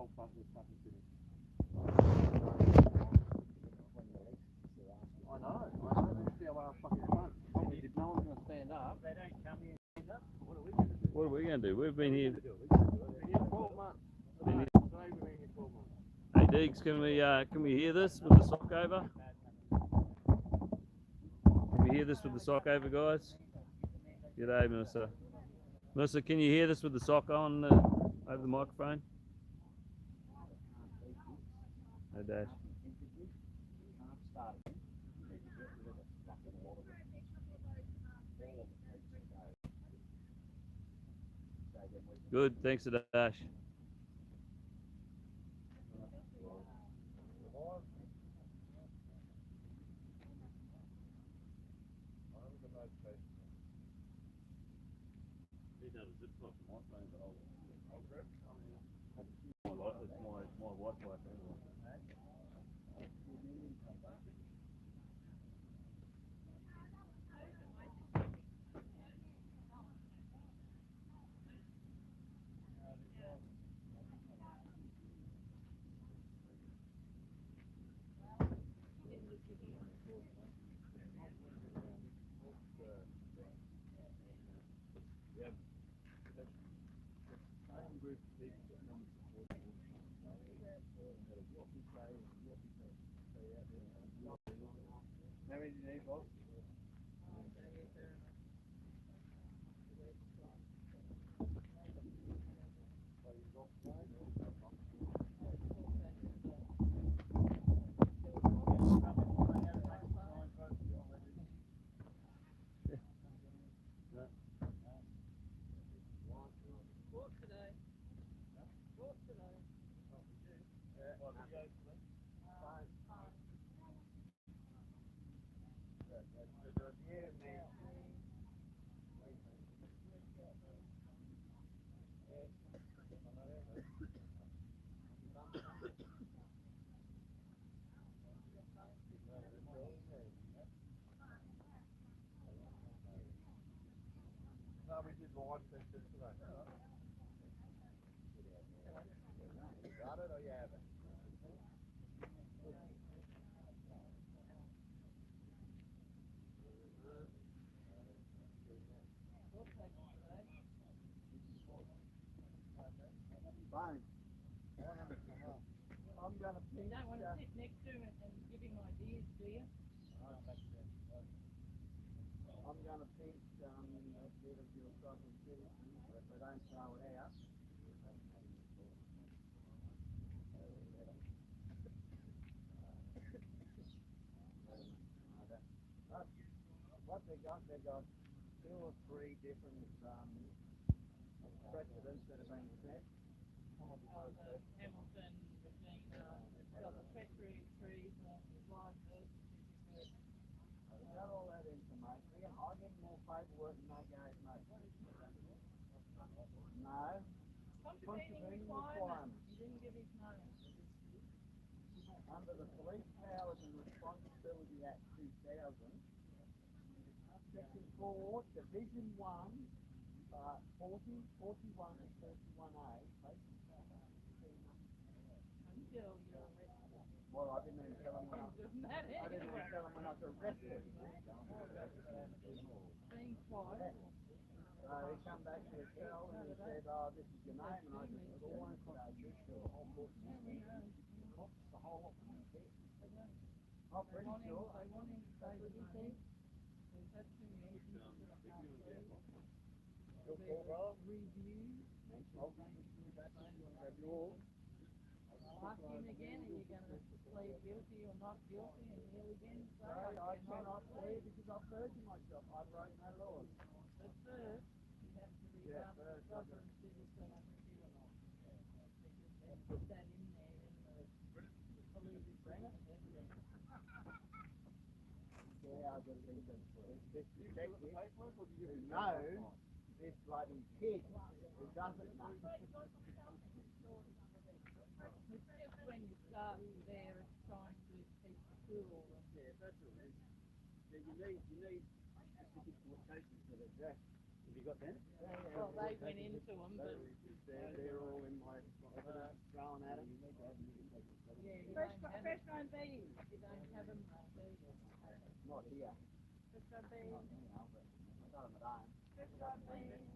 whole fucking fucking city. I know. Let's see how I fucking front. If no one's going to stand up, they don't come here and stand up. What are we going to do? What are we going to do? We've been here. Been here 12 months. Today we've been here 12 months. Hey Deegs, can we hear this with the sock over? Can we hear this with the sock over, guys? G'day, Melissa. Melissa, can you hear this with the sock on over the microphone? No dash. Good, thanks, Dash. My Wi-Fi. How many do you need, boss? No, we did live sessions today. You got it or you haven't? Fine. I'm going to pinch. You don't want to sit next to him and give him ideas, do you? I'm going to pinch a bit of your southern citizen, but if I don't throw it out. What they got two or three different precedents that have been set. The Hamilton regime, it's got the petrol trees, live birds, I've got all that information. I get more paperwork than they gave me. No. contravening requirements. He didn't give his name. Under the Police Powers and Responsibility Act 2000, Section 4, Division 1, 40, 41 and 41A. Until you're arrested. Well, I didn't even tell him when I was arrested. Being quiet. He come back to the cell and he said, oh, this is your name, and I said, well, the one constitution, the whole book, the whole of them. I'm pretty sure. They want him to say what he said. We've had two meetings. Review. Ask him again, are you going to plead guilty or not guilty, and he'll again say, I cannot plead because I've perjured myself. I wrote no laws. But first, you have to be sovereign citizen of New Zealand. And put that in there in the police agreement. Yeah, I just think that this detective who knows this bloody kid who doesn't know. It's just when you start there, it's trying to keep cool. Yeah, that's what it is. Yeah, you need specific quotations for the dress. If you got them? Well, they went into them, but They're all in my evidence thrown at them. yeah, you Fresh, don't have fresh them. grown beans. You don't have them, Not here. Fresh grown beans. I got them at home. Fresh grown beans.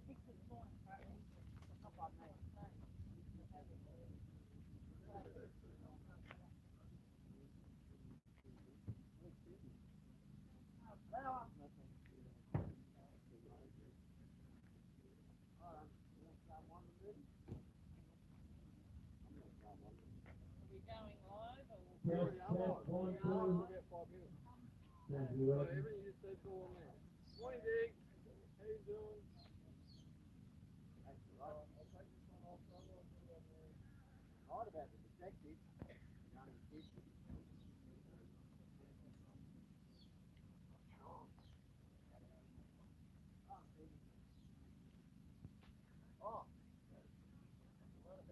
Mix it small. Not like me. Flour. Are we going live or? Everything you said to all man. Morning, Dick. How you doing? Right about the detective. Johnny Kitchen. Oh.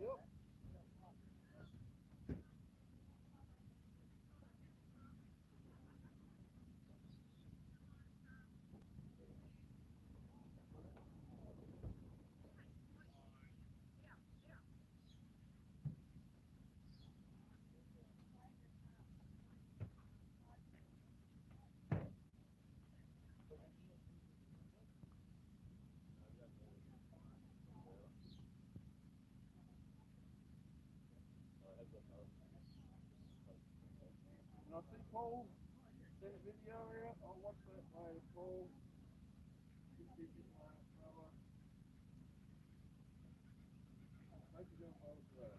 Yep. And I see Paul sent a video out. I'll watch that later. Paul. Hope you're doing well today.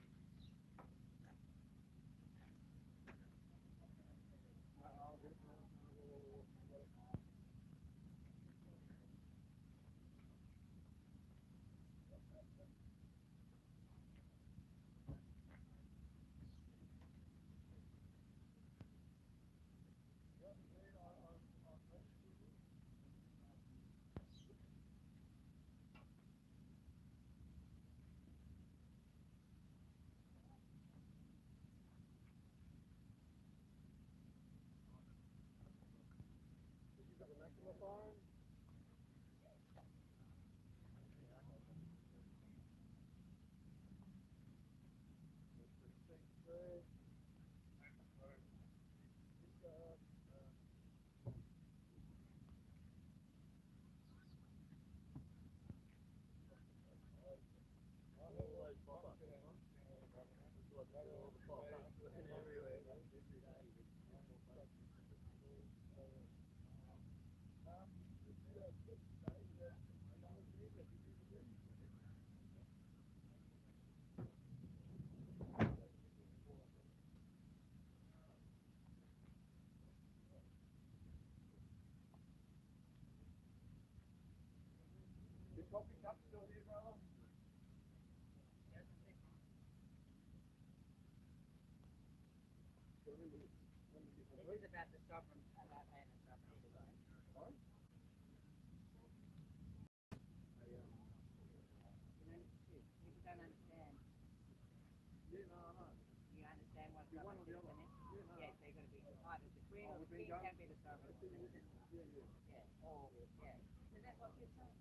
You got the maximum phone? Your coffee cup still here, brother? This is about the sovereign, about land and sovereignty. Sorry? You don't understand. Yeah, no, no. You understand what Be one or the sovereignty other. is, Yeah, no. yeah, so you've got to be either the queen or the we've been king going- can be the sovereign. Yeah, yeah. Yeah. Or, yeah. Is that what you're saying?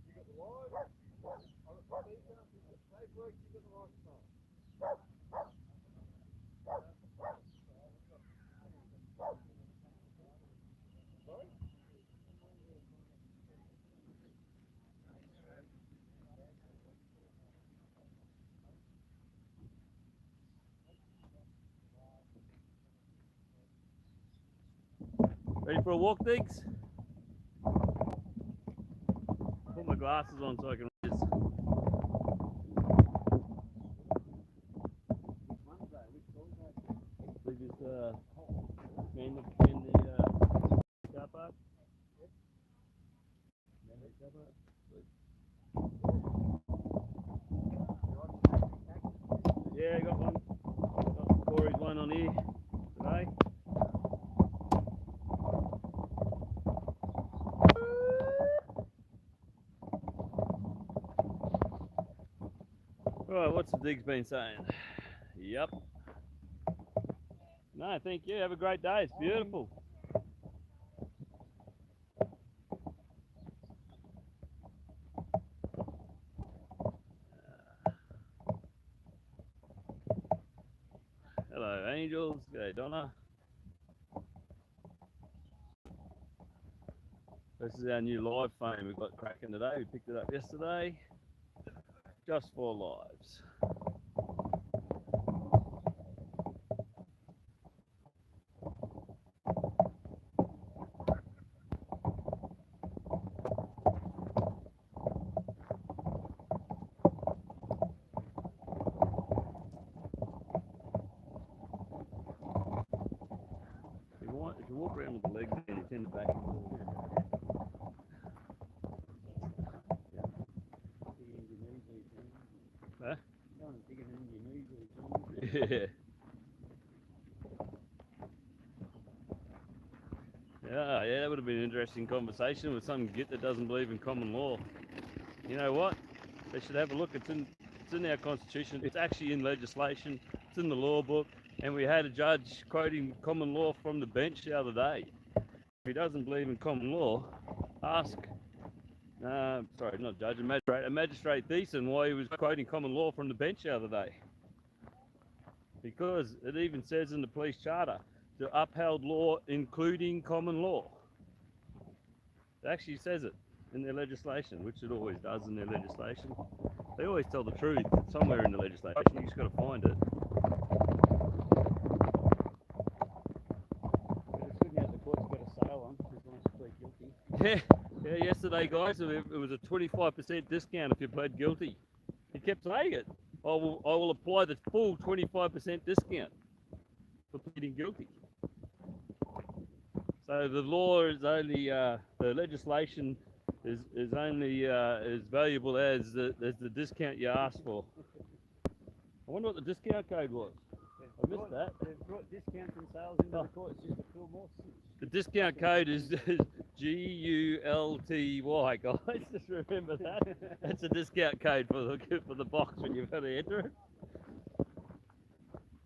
You got the wire? I got the speaker. Paperwork, you got the microphone. Sorry? Ready for a walk, Diggs? Put my glasses on so I can read this. Which one's that? Which in the car park? Man, the car park? Yeah, got one. Got Corey's one on here today. Right, what's the dig's been saying? Yep. No, thank you. Have a great day. It's beautiful. Hello, angels. G'day, Donna. This is our new live phone we've got cracking today. We picked it up yesterday. Just for lives. If you walk around with the legs down, you tend to back and forth. Huh? Yeah. Yeah, that would have been an interesting conversation with some git that doesn't believe in common law. You know what? They should have a look. It's in our constitution. It's actually in legislation. It's in the law book. And we had a judge quoting common law from the bench the other day. If he doesn't believe in common law, ask, sorry, not judge, a magistrate Thiessen why he was quoting common law from the bench the other day. Because it even says in the police charter to upheld law including common law. It actually says it in their legislation, which it always does in their legislation. They always tell the truth somewhere in the legislation. You just got to find it. Yeah, yesterday, guys, it was a 25% discount if you pled guilty. He kept saying it. I will apply the full 25% discount for pleading guilty. So the law is only, the legislation is only as valuable as the discount you ask for. I wonder what the discount code was. I missed that. They've brought discounts and sales into the courts just to fill more seats. The discount code is GULTY, guys. Just remember that. That's a discount code for the box when you've got to enter it.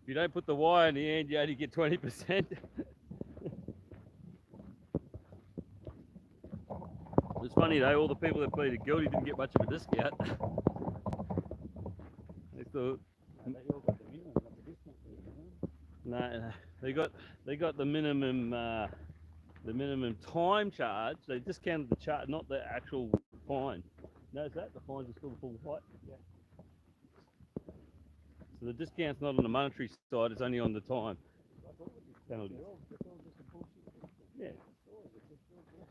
If you don't put the Y in the end, you only get 20%. It's funny though, all the people that pleaded guilty didn't get much of a discount. They thought, They all got the minimum, not the discount. no, they got the minimum time charge. They discounted the charge, not the actual fine. Notice that the fines are still the full fight. Yeah. So the discount's not on the monetary side; it's only on the time penalty. It's all just a bullshit discount. Yeah. It's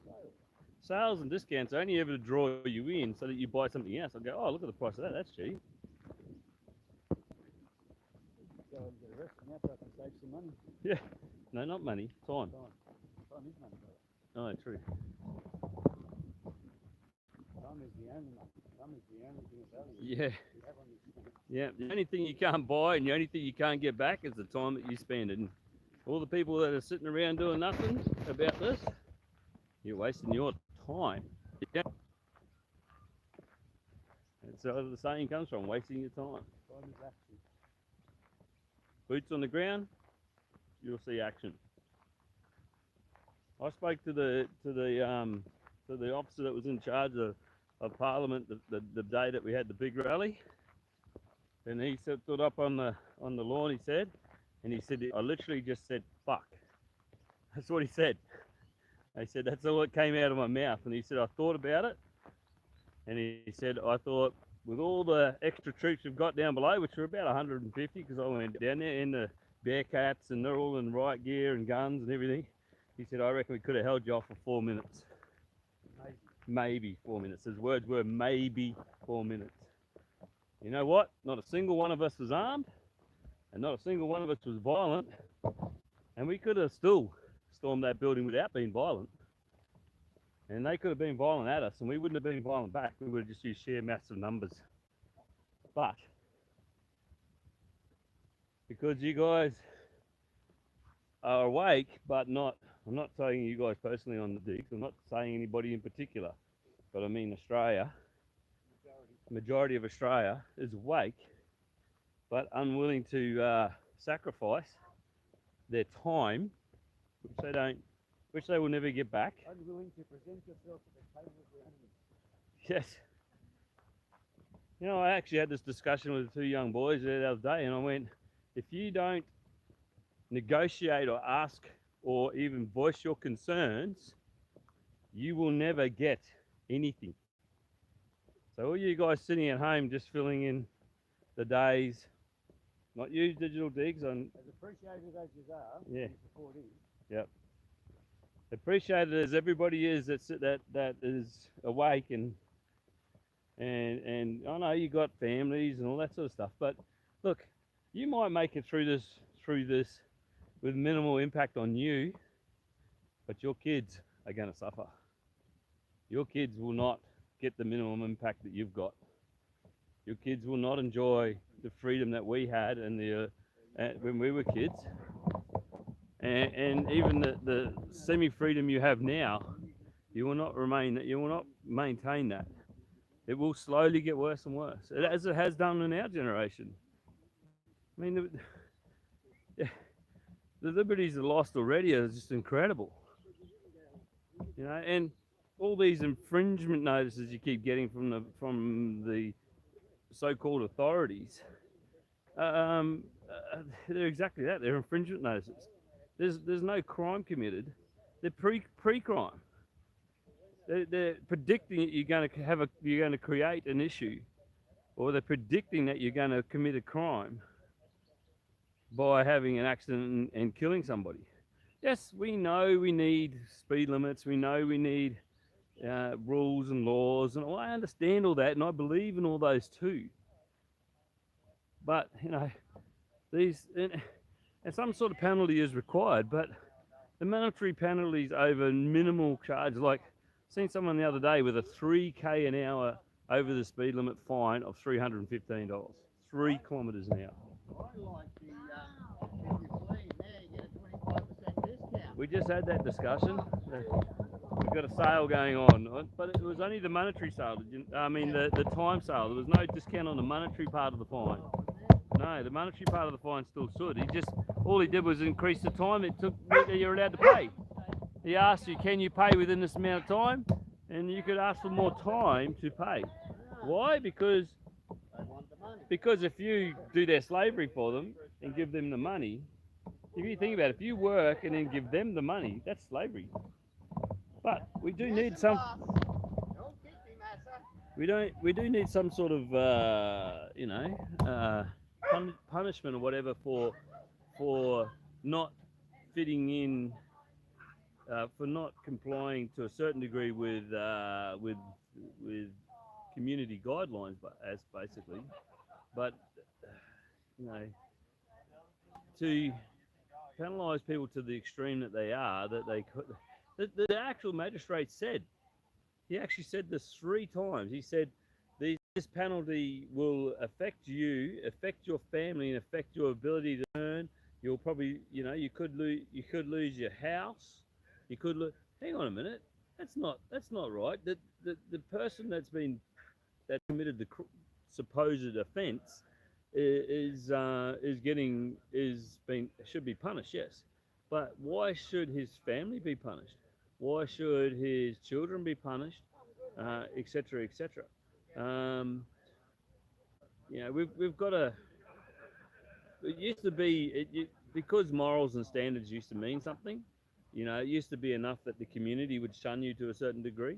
sales. Sales and discounts are only ever to draw you in so that you buy something else. I go, oh, look at the price of that. That's cheap. Go and get arrested now so I can save some money. Yeah. No, not money. Time. Time is money, brother. Oh, true. Time is the only money. Time is the only thing of value. Yeah. We have on this planet. Yeah. The only thing you can't buy and the only thing you can't get back is the time that you spend. And all the people that are sitting around doing nothing about this, you're wasting your time. Yeah. That's where the saying comes from, wasting your time. Time is action. Boots on the ground, you'll see action. I spoke to the officer that was in charge of Parliament the day that we had the big rally, and he stood up on the lawn. He said, I literally just said fuck. That's what he said. He said that's all that came out of my mouth, and he said I thought about it, and he said I thought with all the extra troops we've got down below, which are about 150, because I went down there in the Bearcats and they're all in riot gear and guns and everything. He said, I reckon we could have held you off for 4 minutes. Maybe 4 minutes. His words were maybe 4 minutes. You know what? Not a single one of us was armed, and not a single one of us was violent. And we could have still stormed that building without being violent. And they could have been violent at us, and we wouldn't have been violent back. We would have just used sheer massive numbers. But because you guys are awake, but not, I'm not saying you guys personally on the digs, I'm not saying anybody in particular, but I mean Australia, majority of Australia is awake, but unwilling to sacrifice their time, which they will never get back. Unwilling to present yourself at the table of the enemy. Yes. You know, I actually had this discussion with two young boys the other day, and I went, if you don't negotiate or ask or even voice your concerns, you will never get anything. So all you guys sitting at home just filling in the days, not you digital digs, on As appreciated as you are, yeah, your support is. yep. Appreciated as everybody is that is awake and I know you got families and all that sort of stuff, but look, you might make it through this with minimal impact on you, but your kids are going to suffer. Your kids will not get the minimum impact that you've got. Your kids will not enjoy the freedom that we had and when we were kids, and even the semi-freedom you have now. You will not maintain that. It will slowly get worse and worse, as it has done in our generation. I mean, the liberties lost already are just incredible. You know, and all these infringement notices you keep getting from the so-called authorities, they're exactly that. They're infringement notices. There's no crime committed. They're pre-crime. They're predicting that you're going to create an issue, or they're predicting that you're going to commit a crime by having an accident and killing somebody. Yes, we know we need speed limits. We know we need rules and laws, and I understand all that, and I believe in all those too. But you know, these and some sort of penalty is required, but the monetary penalties over minimal charge, like seen someone the other day with a 3k an hour over the speed limit fine of $315, 3 kilometres an hour. I like the, if you're clean there, you get a 25% discount. We just had that discussion. We've got a sale going on, but it was only the monetary sale. I mean, the time sale. There was no discount on the monetary part of the fine. No, the monetary part of the fine still stood. All he did was increase the time it took that you're allowed to pay. He asked you, can you pay within this amount of time? And you could ask for more time to pay. Why? Because if you do their slavery for them and give them the money, if you think about it, if you work and then give them the money, that's slavery. But we do need some. We do need some sort of punishment or whatever for not fitting in, for not complying to a certain degree with community guidelines, as basically. But you know, to penalise people to the extreme that they are, that they could. The actual magistrate said, he actually said this 3 times. He said, this penalty will affect you, affect your family, and affect your ability to earn. You'll probably, you could lose your house. You could hang on a minute. That's not right. The person that committed the supposed offence should be punished. Yes, but why should his family be punished? Why should his children be punished, etc., etc.? We've got to. It used to be because morals and standards used to mean something. It used to be enough that the community would shun you to a certain degree.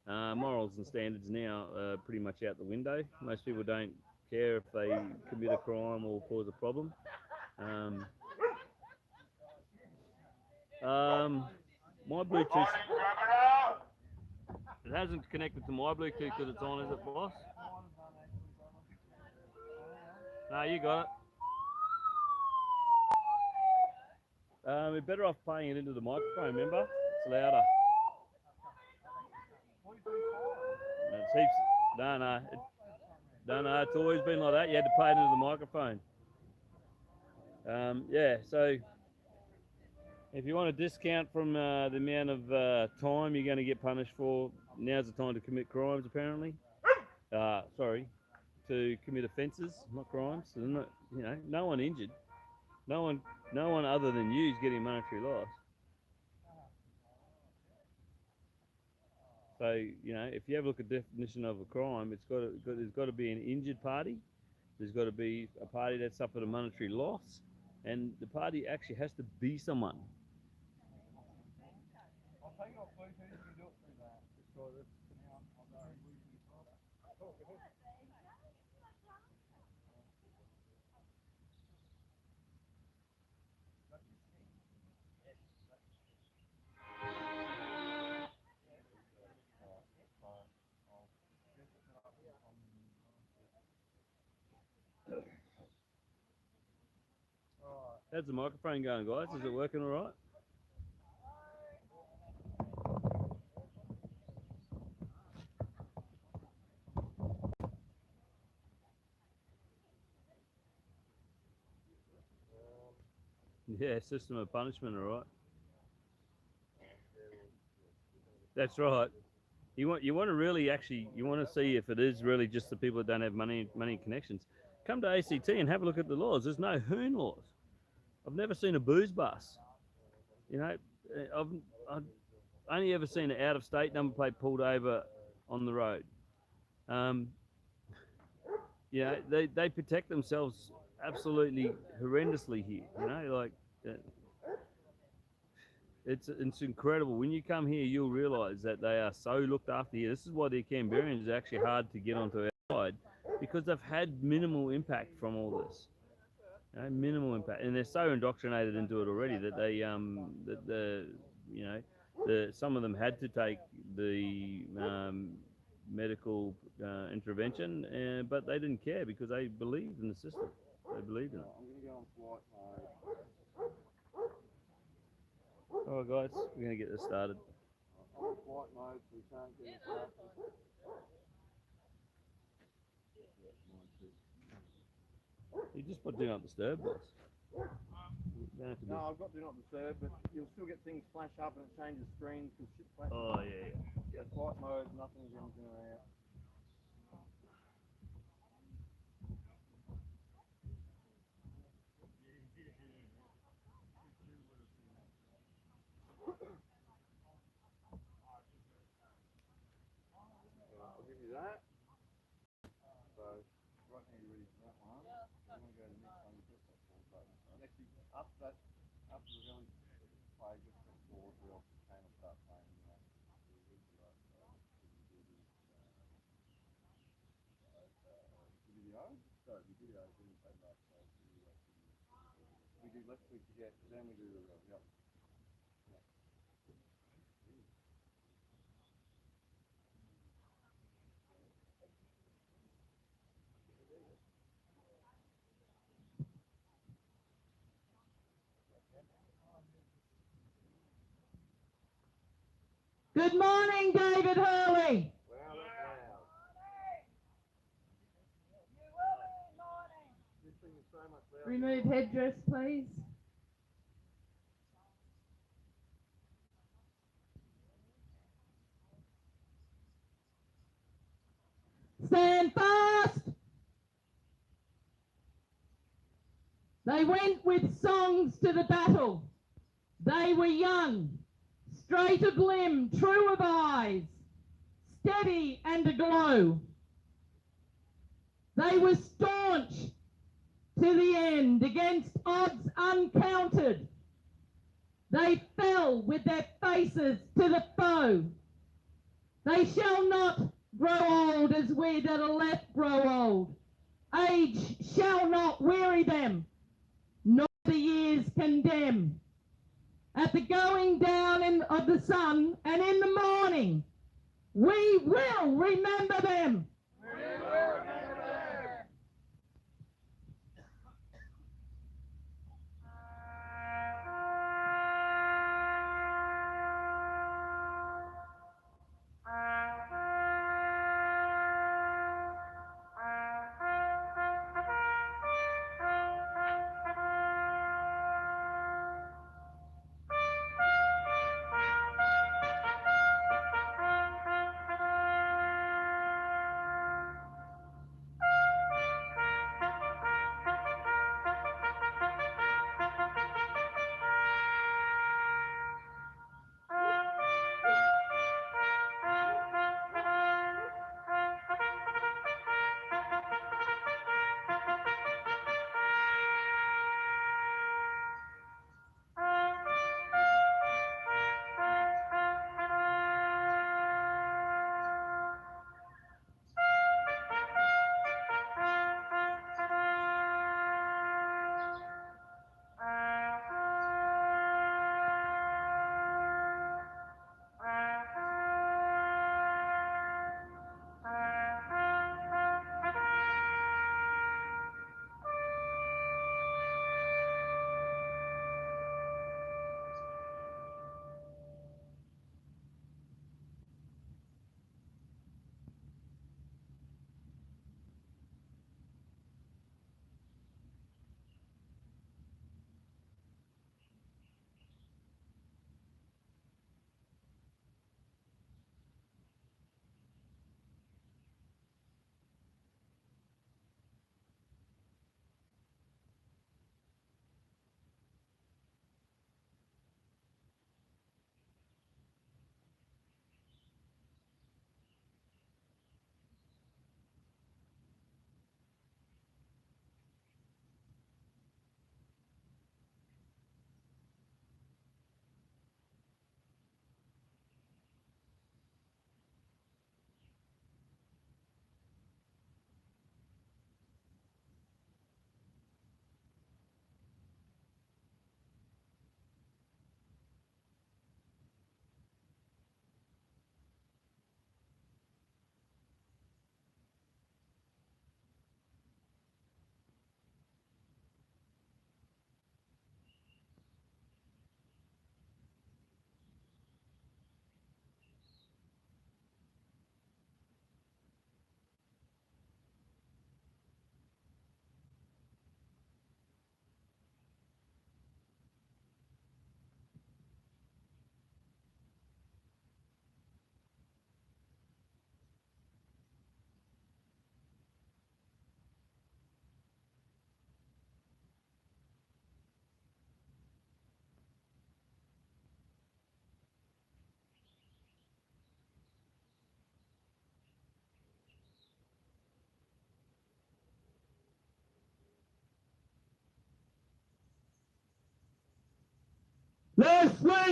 Morals and standards now are pretty much out the window. Most people don't care if they commit a crime or cause a problem. My Bluetooth, it hasn't connected to my Bluetooth because it's on, is it, boss? No, you got it. we're better off playing it into the microphone, remember? It's louder. And it's heaps, no, it's always been like that. You had to play it into the microphone. Yeah, so if you want a discount from the amount of time you're going to get punished for, now's the time to commit crimes, apparently. Sorry, to commit offences, not crimes. So not, you know, no one injured. No one other than you is getting monetary loss. So, you know, if you have a look at the definition of a crime, there's got to be an injured party. There's got to be a party that suffered a monetary loss, and the party actually has to be someone. I'll take it off Bluetooth, you can do it through that. Just so that, How's the microphone going, guys? Is it working all right? Yeah, system of punishment, all right. That's right. You want to really actually want to see if it is really just the people that don't have money connections. Come to ACT and have a look at the laws. There's no hoon laws. I've never seen a booze bus. You know, I've only ever seen an out-of-state number plate pulled over on the road. You know, they protect themselves absolutely horrendously here. You know, like it's incredible. When you come here, you'll realise that they are so looked after here. This is why the Canberrans are actually hard to get onto our side, because they've had minimal impact from all this. You know, minimal impact, and they're so indoctrinated into it already that they some of them had to take the medical intervention, but they didn't care because they believed in the system. They believed in it. I'm going to go on flight mode. All right, guys, we're going to get this started. I'm on flight mode, so we can't get interrupted. You just put do not disturb, boss. No, I've got do not disturb, but you'll still get things flash up and it changes screens because shit flashes. Oh yeah. Yeah, flight mode, nothing's in or out. I'll give you that. So, right now you're ready for that one. I'm going to go to the next one. You press that forward button. And actually, after the really play, just press forward, or else the cane will start playing. You know, video. So, the video didn't say that. So, we do left click to get, then we do the real. Yep. Good morning, David Hurley. Remove headdress, please. Stand fast. They went with songs to the battle. They were young, straight of limb, true of eyes, steady and aglow. They were staunch to the end against odds uncounted. They fell with their faces to the foe. They shall not grow old as we that are left grow old. Age shall not weary them, nor the years condemn. At the going down of the sun and in the morning, we will remember them. We will remember them.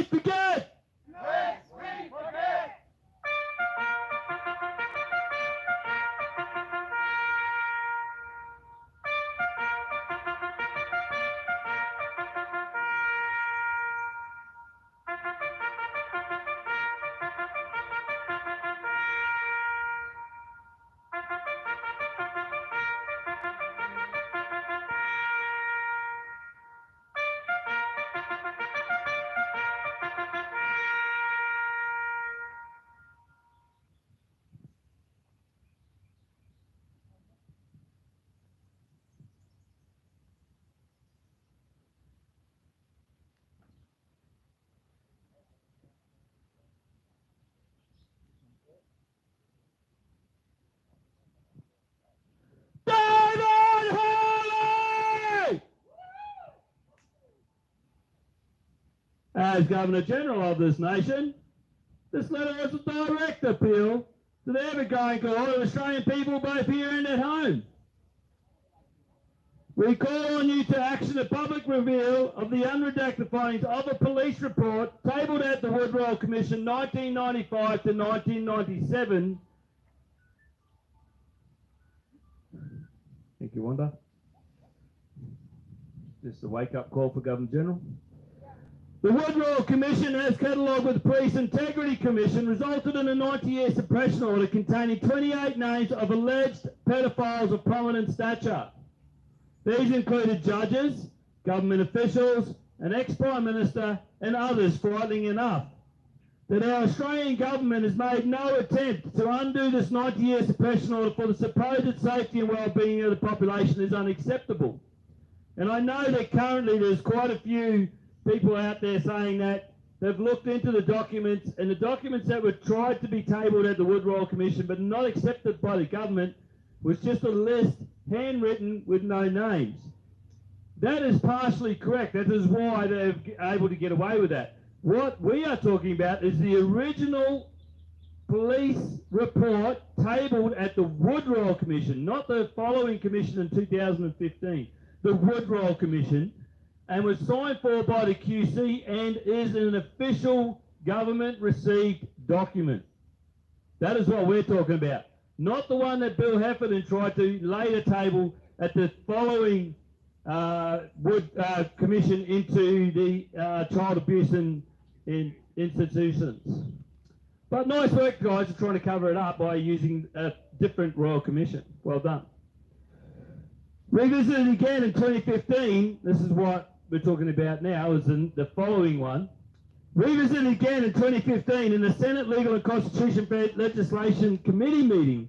we forget? Lest we forget. David Hurley! As Governor General of this nation, this letter is a direct appeal to the ever-growing cohort of Australian people both here and at home. We call on you to action a public reveal of the unredacted findings of a police report tabled at the Woodrow Commission 1995 to 1997. Thank you, Wanda. Just a wake-up call for Governor General. The Woodrow Commission, as catalogued with the Police Integrity Commission, resulted in a 90-year suppression order containing 28 names of alleged pedophiles of prominent stature. These included judges, government officials, an ex-Prime Minister, and others, frightening enough. That our Australian government has made no attempt to undo this 90-year suppression order for the supposed safety and well-being of the population is unacceptable. And I know that currently there's quite a few people out there saying that they've looked into the documents, and the documents that were tried to be tabled at the Woodrow Commission but not accepted by the government was just a list handwritten with no names. That is partially correct. That is why they're able to get away with that. What we are talking about is the original police report tabled at the Woodrow Commission, not the following commission in 2015, the Woodrow Commission, and was signed for by the QC and is an official government received document. That is what we're talking about. Not the one that Bill Heffernan tried to later table at the following commission into the child abuse in institutions. But nice work, guys, of trying to cover it up by using a different Royal Commission. Well done. Revisited again in 2015, this is what we're talking about now, is in the following one. Revisited again in 2015 in the Senate Legal and Constitution Legislation Committee meeting,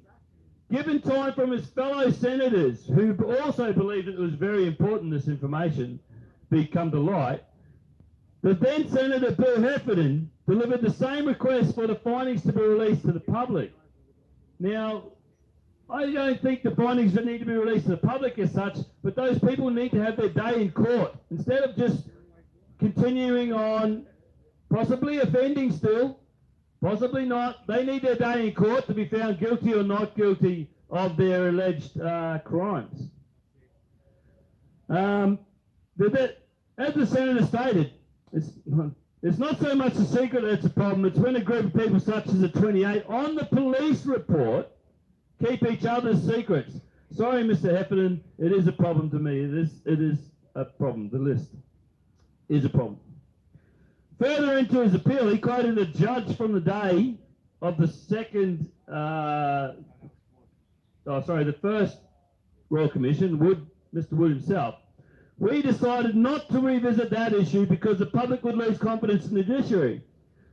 given time from his fellow senators who also believed it was very important this information come to light, the then Senator Bill Heffernan delivered the same request for the findings to be released to the public. Now, I don't think the findings that need to be released to the public as such, but those people need to have their day in court instead of just continuing on, possibly offending still, possibly not. They need their day in court to be found guilty or not guilty of their alleged crimes. As the Senator stated, it's not so much a secret that's a problem, it's when a group of people such as the 28 on the police report keep each other's secrets. Sorry, Mr. Heffernan, it is a problem to me. It is a problem. The list is a problem. Further into his appeal, he quoted a judge from the day of the first Royal Commission, Mr. Wood himself. We decided not to revisit that issue because the public would lose confidence in the judiciary.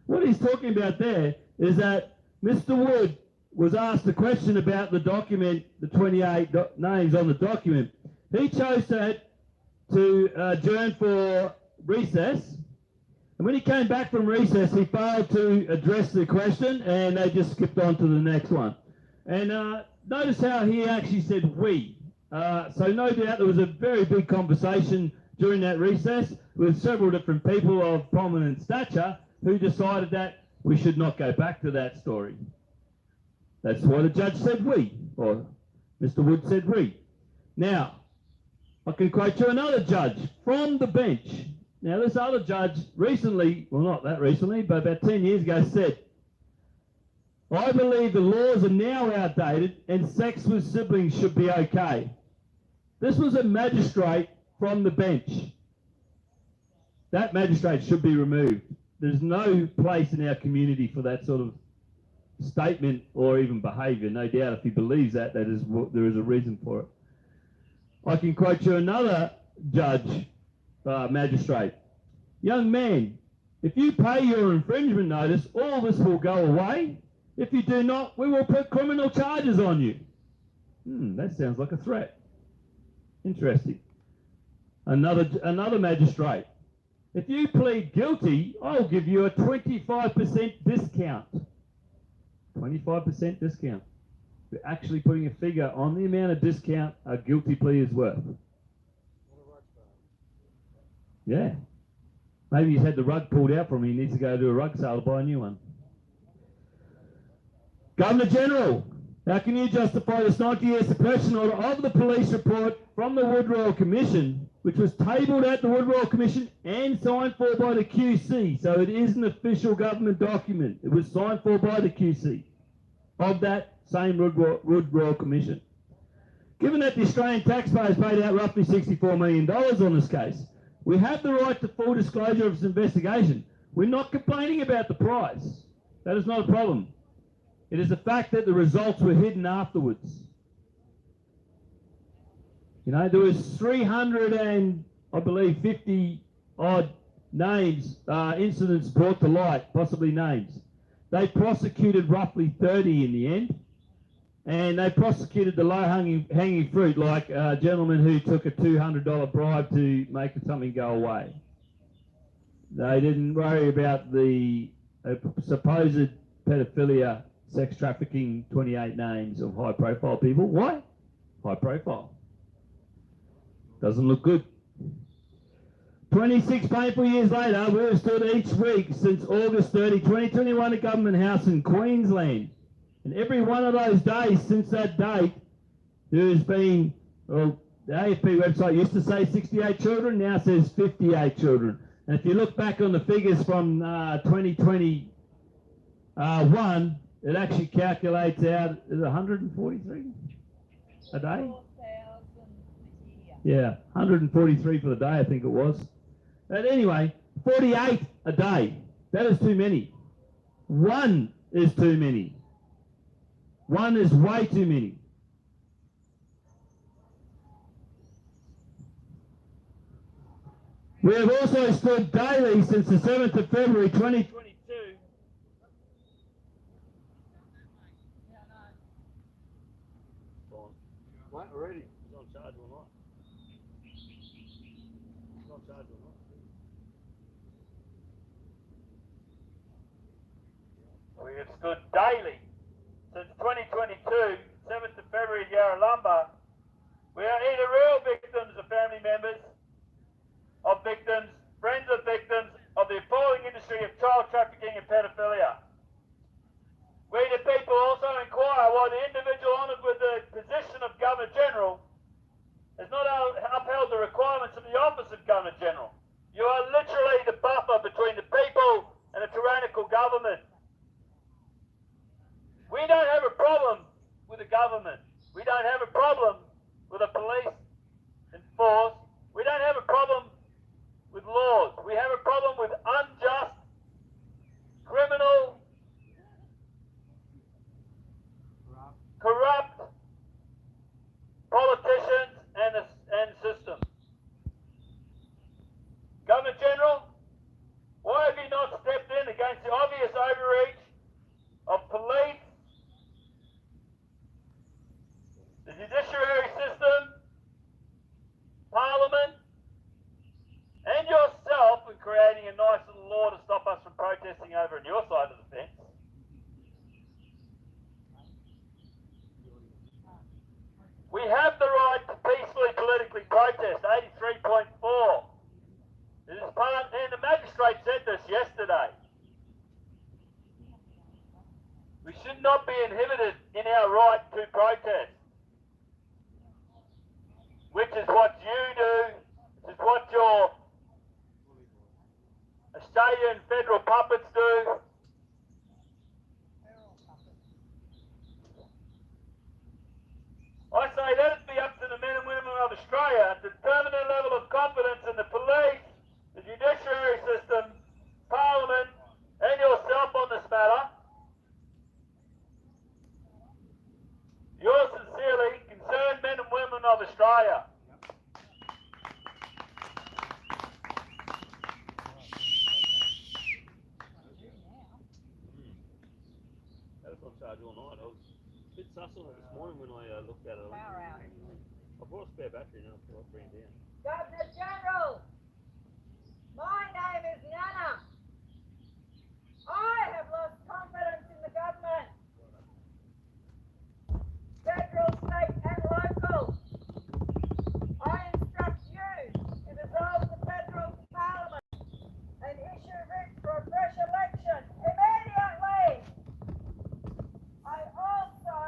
What he's talking about there is that Mr. Wood was asked a question about the document, the 28 names on the document. He chose to adjourn for recess. And when he came back from recess, he failed to address the question, and they just skipped on to the next one. And notice how he actually said we. So no doubt there was a very big conversation during that recess with several different people of prominent stature who decided that we should not go back to that story. That's why the judge said we, or Mr. Wood said we. Now, I can quote you another judge from the bench Now, this other judge recently, well, not that recently, but about 10 years ago said, I believe the laws are now outdated and sex with siblings should be okay. This was a magistrate from the bench. That magistrate should be removed. There's no place in our community for that sort of statement or even behaviour. No doubt if he believes that, there is a reason for it. I can quote you another judge, magistrate. Young man, if you pay your infringement notice, all this will go away. If you do not, we will put criminal charges on you. That sounds like a threat. Interesting. Another magistrate. If you plead guilty, I'll give you a 25% discount. 25% discount. We're actually putting a figure on the amount of discount a guilty plea is worth. Yeah. Maybe he's had the rug pulled out from him. He needs to go to a rug sale to buy a new one. Governor General, how can you justify this 90-year suppression order of the police report from the Wood Royal Commission, which was tabled at the Wood Royal Commission and signed for by the QC? So it is an official government document. It was signed for by the QC of that same Wood Royal Commission. Given that the Australian taxpayers paid out roughly $64 million on this case, we have the right to full disclosure of this investigation. We're not complaining about the price. That is not a problem. It is the fact that the results were hidden afterwards. You know, there was 300 and, I believe, 50 odd names, incidents brought to light, possibly names. They prosecuted roughly 30 in the end, and they prosecuted the low-hanging fruit, like a gentleman who took a $200 bribe to make something go away. They didn't worry about the supposed pedophilia, sex trafficking, 28 names of high-profile people. Why? High profile. Doesn't look good. 26 painful years later, we have stood each week since August 30, 2021 at Government House in Queensland. And every one of those days since that date, there's been, well, the AFP website used to say 68 children, now says 58 children. And if you look back on the figures from 2021, it actually calculates out, is it 143 a day? Yeah, 143 for the day, I think it was. But anyway, 48 a day. That is too many. One is too many. One is way too many. We have also stood daily since the 7th of February 2022. What, already? It's on charge or not? It's on charge or not? We have stood daily since 2022, 7th of February, Yarralumba. We are either real victims of family members, of victims, friends of victims, of the appalling industry of child trafficking and pedophilia. We the people also inquire why the individual honoured with the position of Governor General has not upheld the requirements of the office of Governor General. You are literally the buffer between the people and a tyrannical government. We don't have a problem with the government. We don't have a problem with the police and force. We don't have a problem with laws. We have a problem with unjust, criminal, corrupt politicians and systems. Governor General, why have you not stepped in against the obvious overreach of police, the judiciary system, Parliament, and yourself in creating a nice little law to stop us from protesting over on your side of the fence? We have the right to peacefully politically protest, 83.4. It is part, and the magistrate said this yesterday. We should not be inhibited in our right to protest, which is what you do, which is what your Australian federal puppets do. I say let it be up to the men and women of Australia to determine the level of confidence in the police, the judiciary system, Parliament, and yourself on this matter. Yours sincerely, concerned men and women of Australia. That was on charge all night. I was a bit sus on it this morning when I looked at it. Power out. I brought a spare battery now, so I'll bring it down. Governor General, my name is Nana. I have lost confidence in the government, federal, state and local. I instruct you to dissolve the federal parliament and issue writs for a fresh election immediately. I also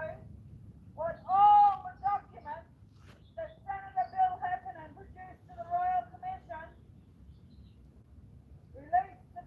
want all the documents that Senator Bill Heffernan produced to the Royal Commission released to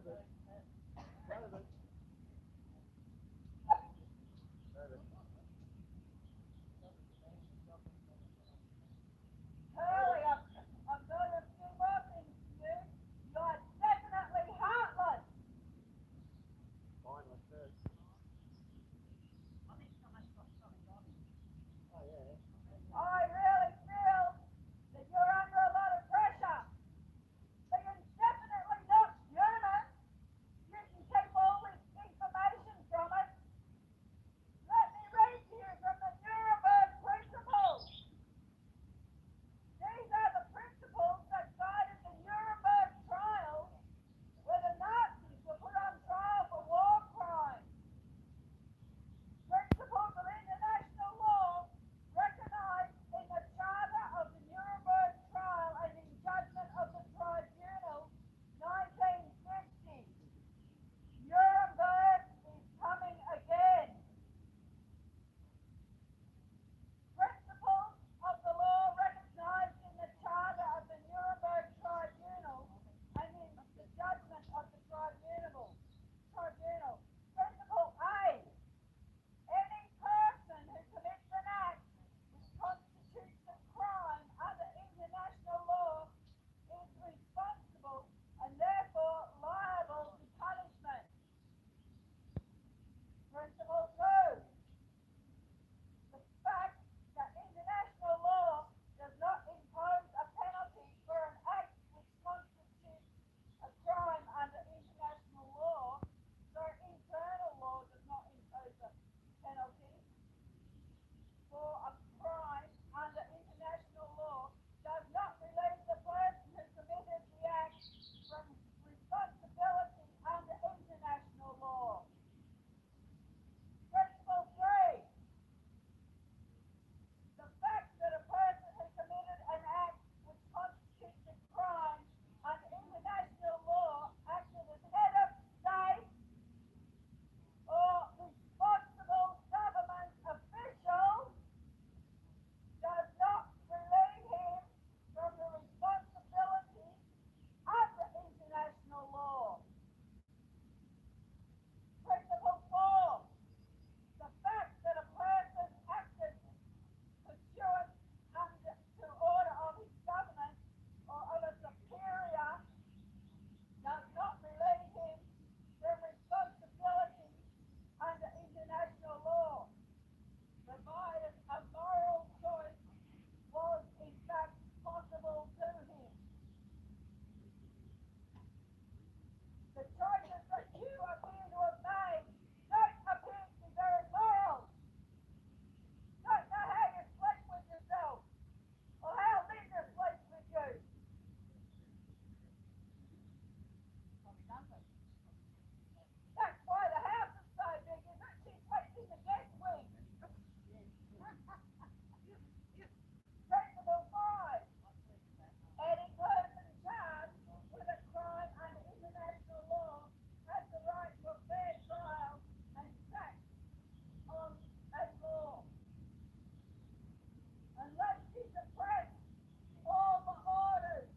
Hurley, I've got a few more things to do. You're definitely heartless. Finally, first. I really feel that you're under a lot of pressure. Being definitely not human, you can keep all this information from us. Let me read to you from the Nuremberg Principles. These are the principles that guided the Nuremberg trials, where the Nazis were put on trial for war crimes. Principles of international law recognized in the Charter of the Nuremberg Trial and in Judgment of the Tribunal, 1950. Nuremberg is coming again. Principles of the law recognized in the Charter of the Nuremberg Tribunal and in the Judgment of the Tribunal. Principle A. Any person who commits an act which constitutes a crime under international law is responsible and therefore liable to punishment. Principle 2. The fact that international law does not impose a penalty for an act which constitutes a crime under international law, so internal law does not impose a penalty for a crime under international law, does not relieve the person who committed the act from responsibility under international law. Principle 3. The fact that a person who committed an act which constitutes a crime under international law acted as head of state or responsible government official does not relieve him from the responsibility under international law. Principle 4. The fact that a person acted pursuant to order of his government or of a superior does not relieve him from responsibility under international law, provided a moral choice was in fact possible to him. The choices that you appear to have made don't appear to be very moral. Don't know how you sleep with yourself, or how Linda sleeps with you. That's why the house is so big, is it? She sleeps in the guest wing. Principle 5. Any person charged with a crime under international law has the right to a fair trial and act on a law. Unless she suppressed all the orders.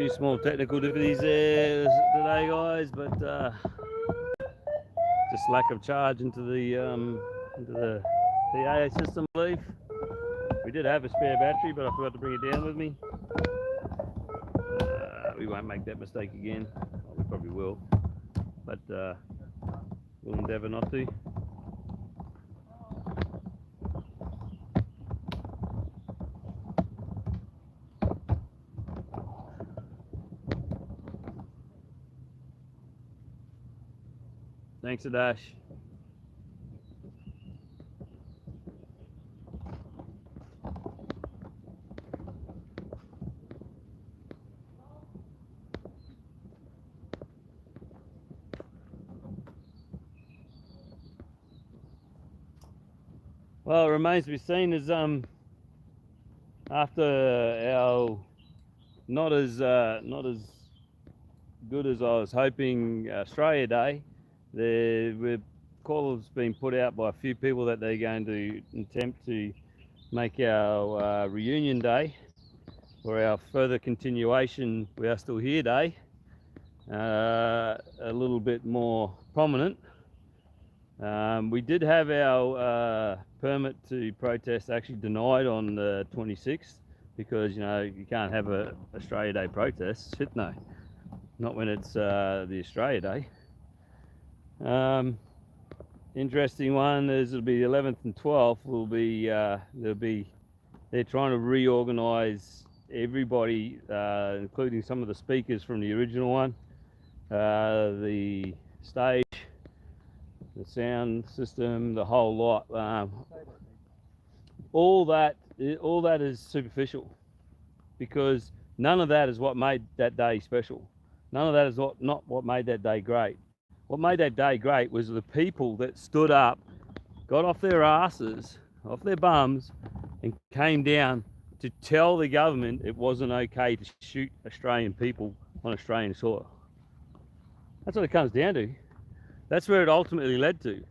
few small technical difficulties there today, guys, but just lack of charge into the PA system, I believe. We did have a spare battery, but I forgot to bring it down with me. We won't make that mistake again. Well, we probably will, but we'll endeavour not to. Thanks, Adash. Well, it remains to be seen as after our not as good as I was hoping Australia Day, there were calls being put out by a few people that they're going to attempt to make our reunion day, or our further continuation, we are still here day, a little bit more prominent. We did have our permit to protest actually denied on the 26th, because you can't have a Australia Day protest. Shit, no, not when it's the Australia Day. Interesting one is it'll be the 11th and 12th. Will be they're trying to reorganise everybody, including some of the speakers from the original one, the stage, the sound system, the whole lot. All that is superficial, because none of that is what made that day special. None of that is not what made that day great. What made that day great was the people that stood up, got off their asses, off their bums, and came down to tell the government it wasn't okay to shoot Australian people on Australian soil. That's what it comes down to. That's where it ultimately led to.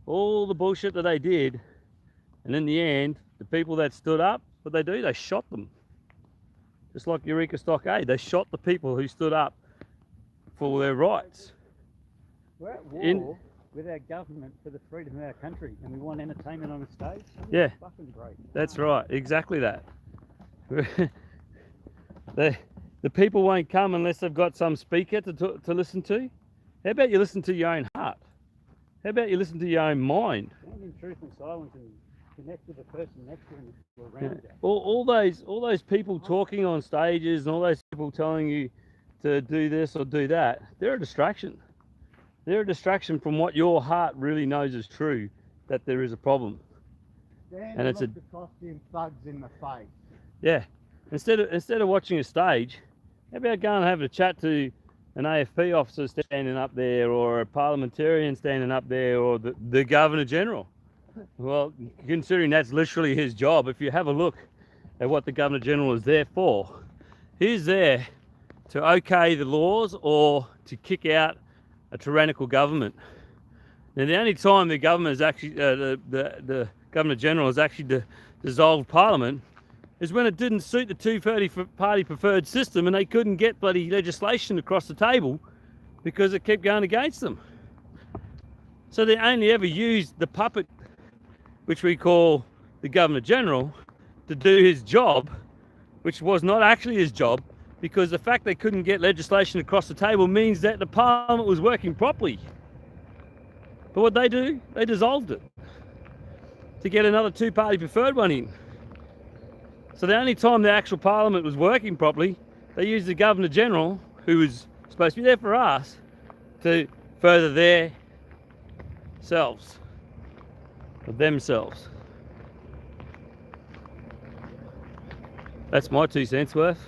All the bullshit that they did, and in the end, the people that stood up, what they do, they shot them. Just like Eureka Stockade, they shot the people who stood up for their rights. We're at war with our government for the freedom of our country, and we want entertainment on a stage. Yeah, fucking great. That's right, exactly that. The people won't come unless they've got some speaker to listen to. How about you listen to your own heart? How about you listen to your own mind? Stand in truth and silence and connect with the person next to him or around you. All those people talking on stages and all those people telling you to do this or do that, they're a distraction. They're a distraction from what your heart really knows is true, that there is a problem. And it's the costume thugs in the face. Yeah. Instead of watching a stage, how about going and having a chat to an AFP officer standing up there, or a parliamentarian standing up there, or the Governor General? Well, considering that's literally his job, if you have a look at what the Governor General is there for, he's there to okay the laws or to kick out a tyrannical government. Now, the only time the government is actually, the Governor General has actually dissolved Parliament is when it didn't suit the two-party preferred system and they couldn't get bloody legislation across the table because it kept going against them. So they only ever used the puppet, which we call the Governor General, to do his job, which was not actually his job, because the fact they couldn't get legislation across the table means that the Parliament was working properly. But what they do, they dissolved it to get another two-party preferred one in. So the only time the actual Parliament was working properly, they used the Governor General, who was supposed to be there for us, to further their selves, or themselves. That's my 2 cents worth.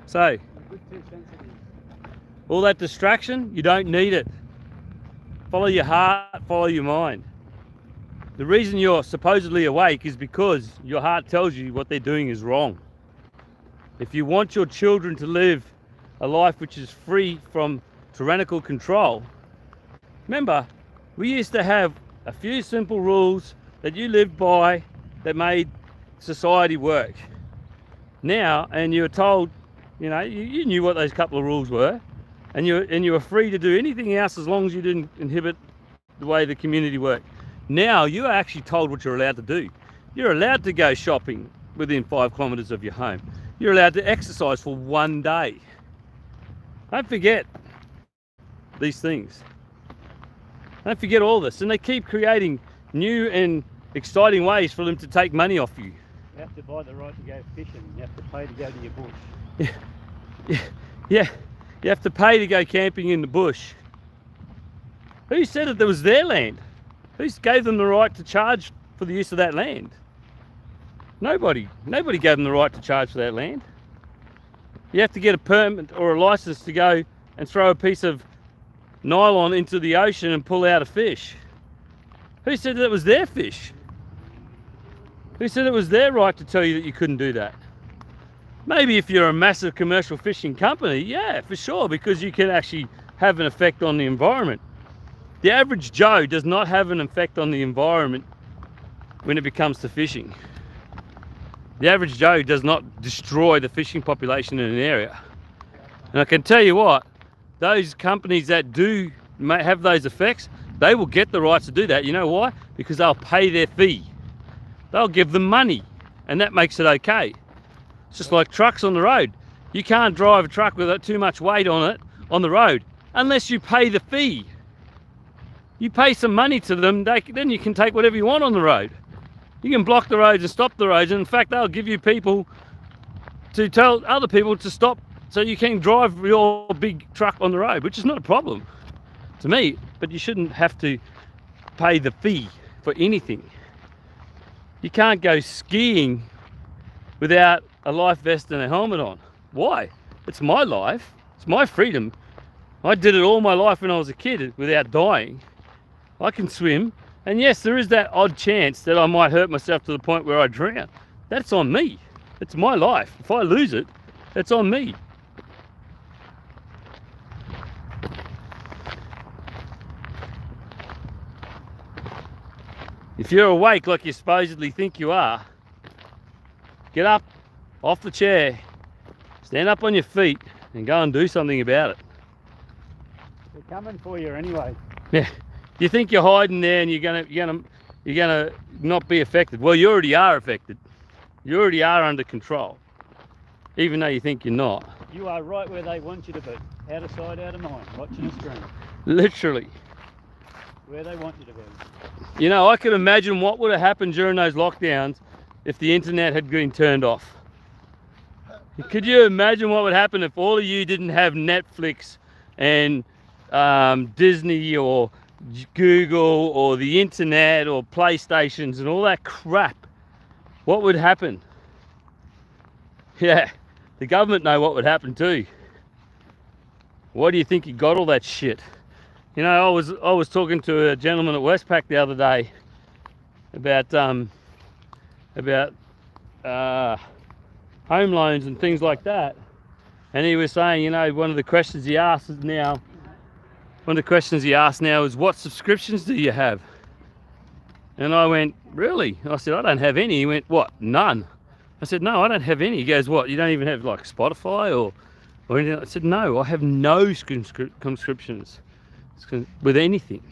So, all that distraction, you don't need it. Follow your heart, follow your mind. The reason you're supposedly awake is because your heart tells you what they're doing is wrong. If you want your children to live a life which is free from tyrannical control, remember, we used to have a few simple rules that you lived by that made society work. Now, and you're told You know, you knew what those couple of rules were, and you were free to do anything else as long as you didn't inhibit the way the community worked. Now you are actually told what you're allowed to do. You're allowed to go shopping within 5 kilometres of your home. You're allowed to exercise for 1 day. Don't forget these things. Don't forget all this. And they keep creating new and exciting ways for them to take money off you. You have to buy the right to go fishing. You have to pay to go to your bush. Yeah. You have to pay to go camping in the bush. Who said that it was their land? Who gave them the right to charge for the use of that land? Nobody. Nobody gave them the right to charge for that land. You have to get a permit or a license to go and throw a piece of nylon into the ocean and pull out a fish. Who said that it was their fish? Who said it was their right to tell you that you couldn't do that? Maybe if you're a massive commercial fishing company, yeah, for sure, because you can actually have an effect on the environment. The average Joe does not have an effect on the environment when it comes to fishing. The average Joe does not destroy the fishing population in an area. And I can tell you what, those companies that do have those effects, they will get the rights to do that. You know why? Because they'll pay their fee. They'll give them money, and that makes it okay. It's just like trucks on the road. You can't drive a truck with too much weight on it on the road unless you pay the fee. You pay some money to them, then you can take whatever you want on the road. You can block the roads and stop the roads, and in fact they'll give you people to tell other people to stop so you can drive your big truck on the road, which is not a problem to me, but you shouldn't have to pay the fee for anything. You can't go skiing without a life vest and a helmet on. Why? It's my life, it's my freedom. I did it all my life when I was a kid without dying. I can swim, and yes, there is that odd chance that I might hurt myself to the point where I drown. That's on me. It's my life. If I lose it, it's on me. If you're awake like you supposedly think you are, get up off the chair, stand up on your feet, and go and do something about it. They're coming for you anyway. Yeah. You think you're hiding there and you're gonna not be affected. Well, you already are affected. You already are under control, even though you think you're not. You are right where they want you to be. Out of sight, out of mind. Watching the screen. Literally. Where they want you to be. You know, I could imagine what would have happened during those lockdowns if the internet had been turned off. Could you imagine what would happen if all of you didn't have Netflix and Disney or Google or the internet or PlayStations and all that crap? What would happen? Yeah, the government know what would happen too. Why do you think you got all that shit? You know, I was talking to a gentleman at Westpac the other day about home loans and things like that, and he was saying, you know, one of the questions he asks now is, what subscriptions do you have? And I went, really? I said, I don't have any. He went, what, none? I said, no, I don't have any. He goes, what, you don't even have like Spotify or anything? I said, no, I have no subscriptions with anything.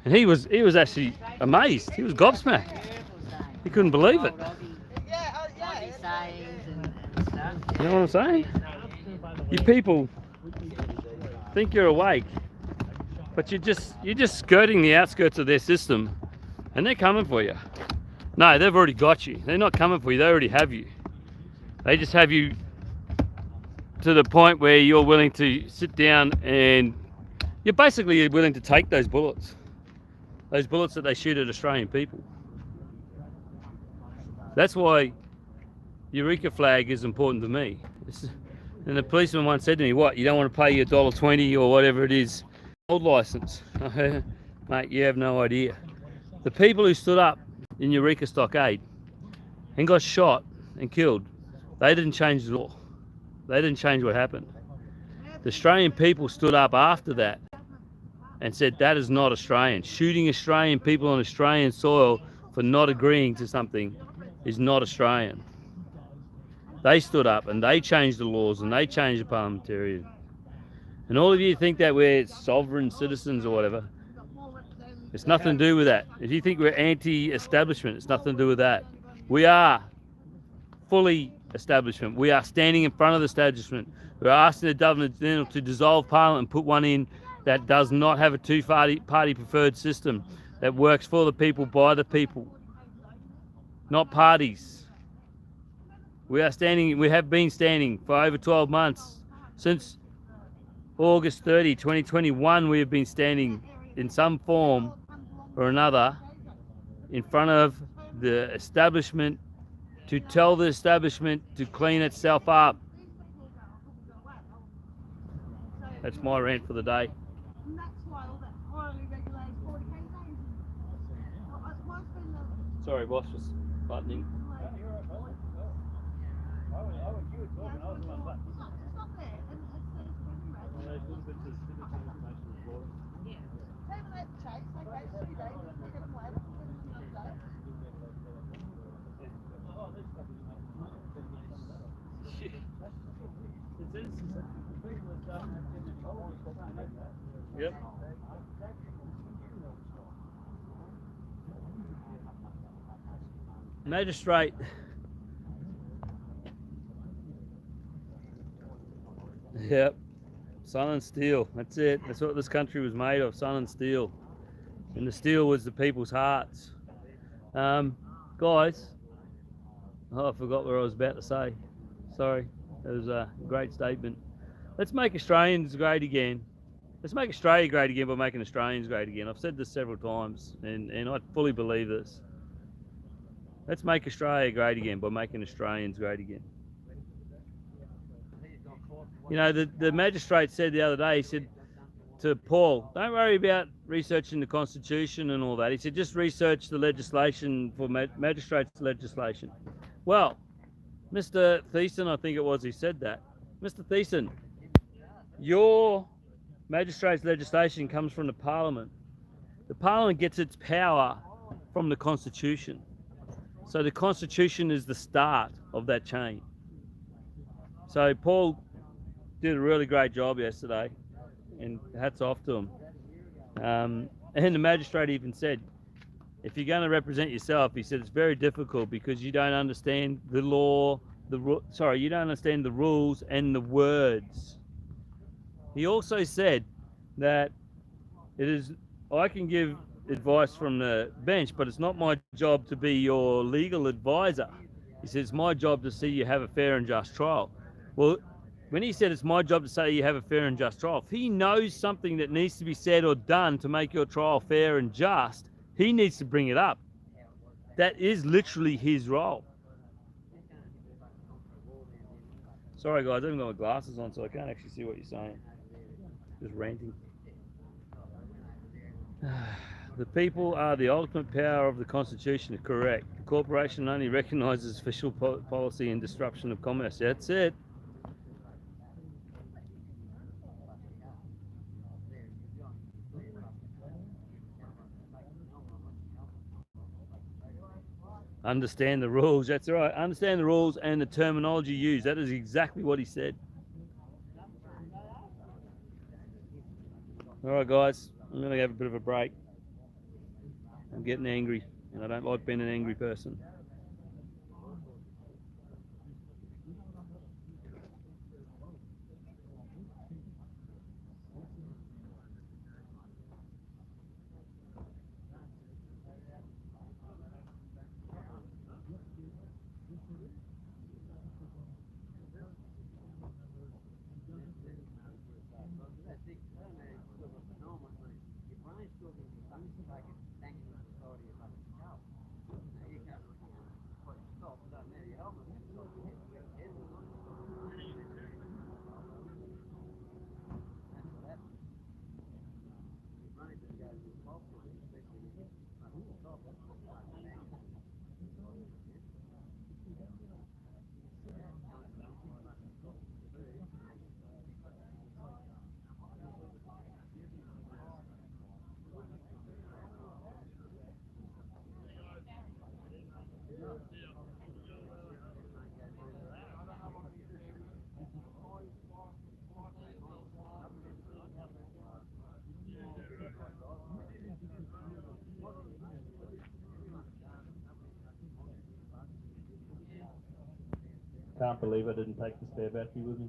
And he was actually amazed. He was gobsmacked. He couldn't believe it. You know what I'm saying? You people think you're awake, but you're just skirting the outskirts of their system, and they're coming for you. No, they've already got you. They're not coming for you. They already have you. They just have you to the point where you're willing to sit down and you're basically willing to take those bullets that they shoot at Australian people. That's why Eureka flag is important to me. And the policeman once said to me, what, you don't want to pay your $1.20 or whatever it is, old license? Mate, you have no idea. The people who stood up in Eureka Stockade and got shot and killed, they didn't change the law. They didn't change what happened. The Australian people stood up after that and said that is not Australian. Shooting Australian people on Australian soil for not agreeing to something is not Australian. They stood up and they changed the laws and they changed the parliamentarian. And all of you think that we're sovereign citizens or whatever. It's nothing to do with that. If you think we're anti-establishment, it's nothing to do with that. We are fully establishment. We are standing in front of the establishment. We're asking the government to dissolve Parliament and put one in that does not have a two-party preferred system, that works for the people, by the people, not parties. We are standing, we have been standing for over 12 months. Since August 30, 2021, we have been standing in some form or another in front of the establishment to tell the establishment to clean itself up. That's my rant for the day. And that's why all that highly regulated sport came down. What's been the Sorry, boss, was buttoning. Stop there. And it's they were at the chase, they go 3 days, they get them away, they put them another day. Yep. Magistrate. Yep. Sun and steel. That's it. That's what this country was made of, sun and steel. And the steel was the people's hearts. Guys. Oh, I forgot what I was about to say. Sorry. It was a great statement. Let's make Australians great again. Let's make Australia great again by making Australians great again. I've said this several times, and I fully believe this. Let's make Australia great again by making Australians great again. You know, the magistrate said the other day, he said to Paul, don't worry about researching the Constitution and all that. He said, just research the legislation for magistrates' legislation. Well, Mr. Thiessen, I think it was, he said that. Mr. Thiessen, your magistrates' legislation comes from the Parliament. The Parliament gets its power from the Constitution. So the Constitution is the start of that chain. So Paul did a really great job yesterday, and hats off to him. And the magistrate even said, if you're going to represent yourself, he said it's very difficult because you don't understand the law, you don't understand the rules and the words. He also said that I can give advice from the bench, but it's not my job to be your legal advisor. He said it's my job to see you have a fair and just trial. Well, when he said it's my job to say you have a fair and just trial, if he knows something that needs to be said or done to make your trial fair and just, he needs to bring it up. That is literally his role. Sorry guys, I haven't got my glasses on, so I can't actually see what you're saying. Just ranting. The people are the ultimate power of the Constitution, correct. The corporation only recognises official policy and disruption of commerce. That's it. Understand the rules, that's right. Understand the rules and the terminology used. That is exactly what he said. All right, guys, I'm going to have a bit of a break. I'm getting angry, and I don't like being an angry person. can't believe I didn't take the spare battery with me.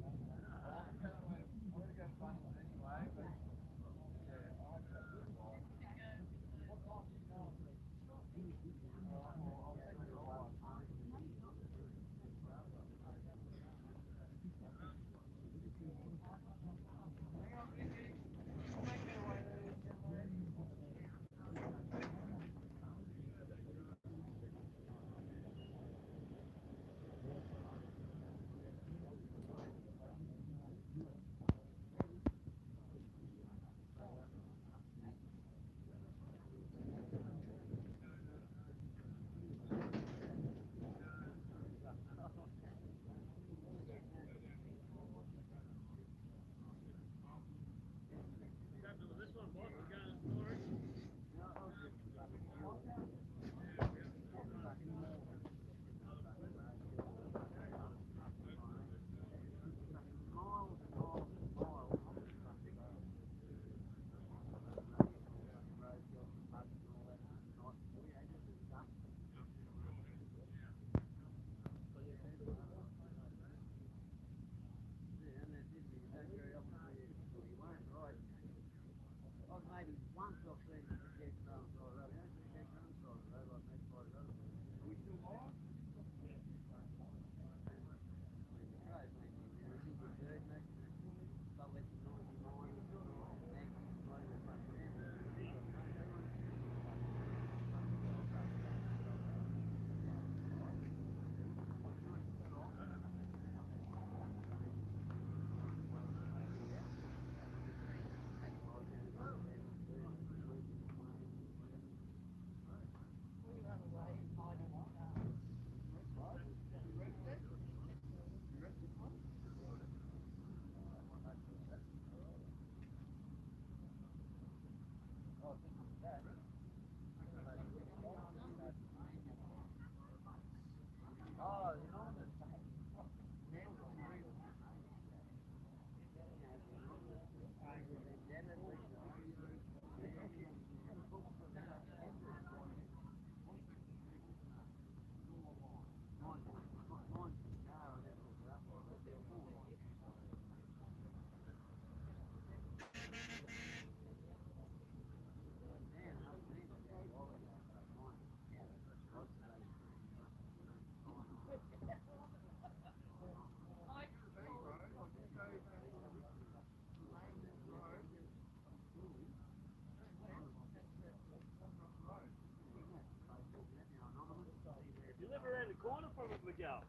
You live around the corner from it, Miguel.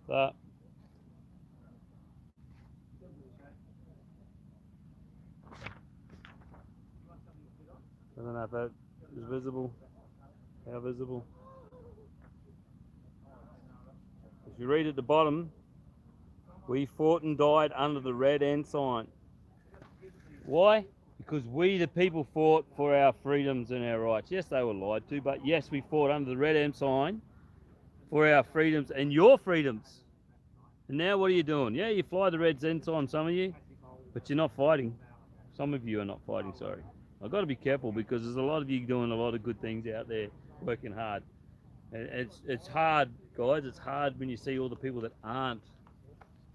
That. I don't know if that is visible. How visible? If you read at the bottom, we fought and died under the red ensign. Why? Because we, the people, fought for our freedoms and our rights. Yes, they were lied to, but yes, we fought under the red ensign for our freedoms and your freedoms. And now what are you doing? Yeah, you fly the red ensign, some of you, but you're not fighting. Some of you are not fighting, sorry. I've got to be careful because there's a lot of you doing a lot of good things out there, working hard. And it's hard, guys. It's hard when you see all the people that aren't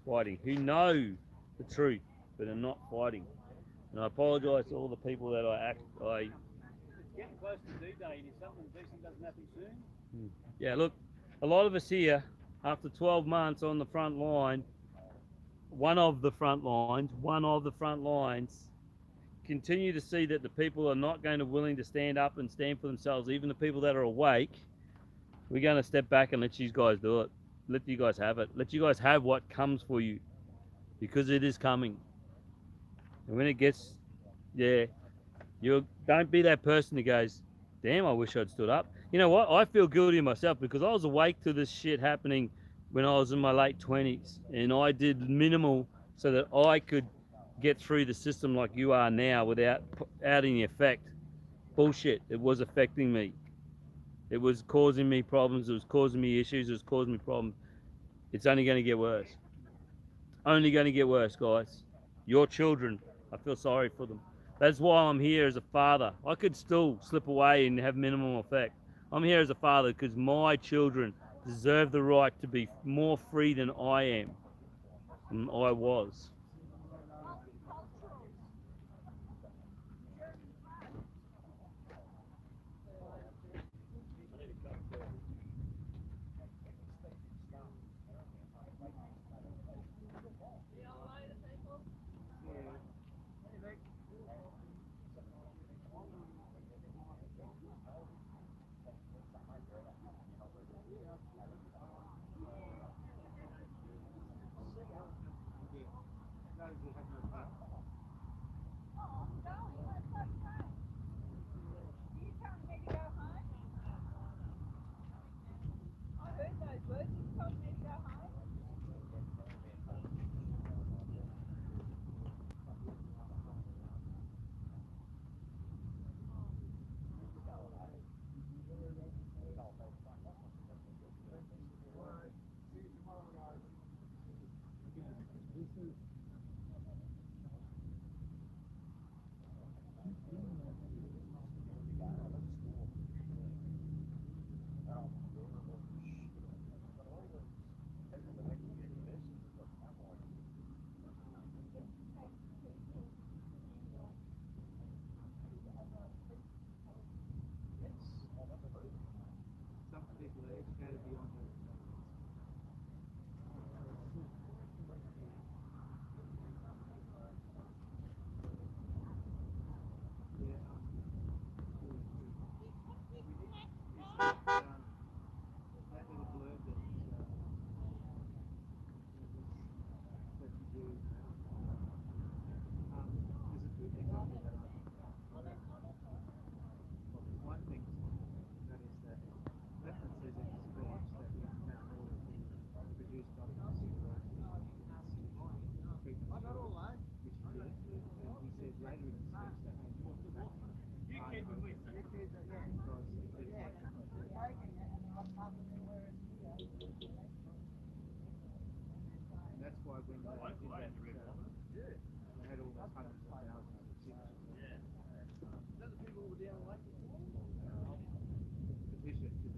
fighting, who know the truth, but are not fighting. And I apologise to all the people that It's getting close to D-Day, and if something decent doesn't happen soon. Yeah, look, a lot of us here, after 12 months on the front line, one of the front lines, continue to see that the people are not going to willing to stand up and stand for themselves, even the people that are awake. We're going to step back and let you guys do it. Let you guys have it. Let you guys have what comes for you, because it is coming. And when it gets, yeah, you don't be that person that goes, damn, I wish I'd stood up. You know what? I feel guilty myself because I was awake to this shit happening when I was in my late 20s, and I did minimal so that I could get through the system like you are now without adding the effect. Bullshit. It was affecting me. It was causing me problems. It was causing me issues. It was causing me problems. It's only going to get worse. Only going to get worse, guys. Your children, I feel sorry for them. That's why I'm here as a father. I could still slip away and have minimal effect. I'm here as a father because my children deserve the right to be more free than I am, and I was.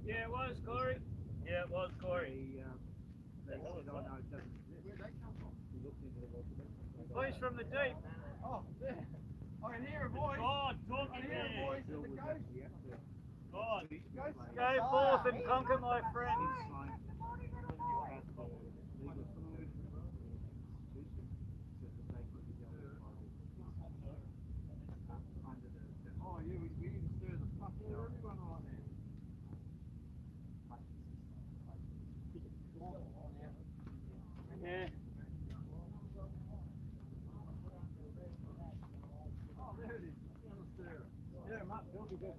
Yeah, it was Corey. Yeah, it was Corey. Voice from the deep. Oh, yeah. I can hear a voice. God, talking I can hear a voice of the ghost. God, go forth and conquer, my friends. Oh, yeah, we need to stir the fuck out of everyone right now. Yeah. Oh, there it is. Stir 'em up, Bill, because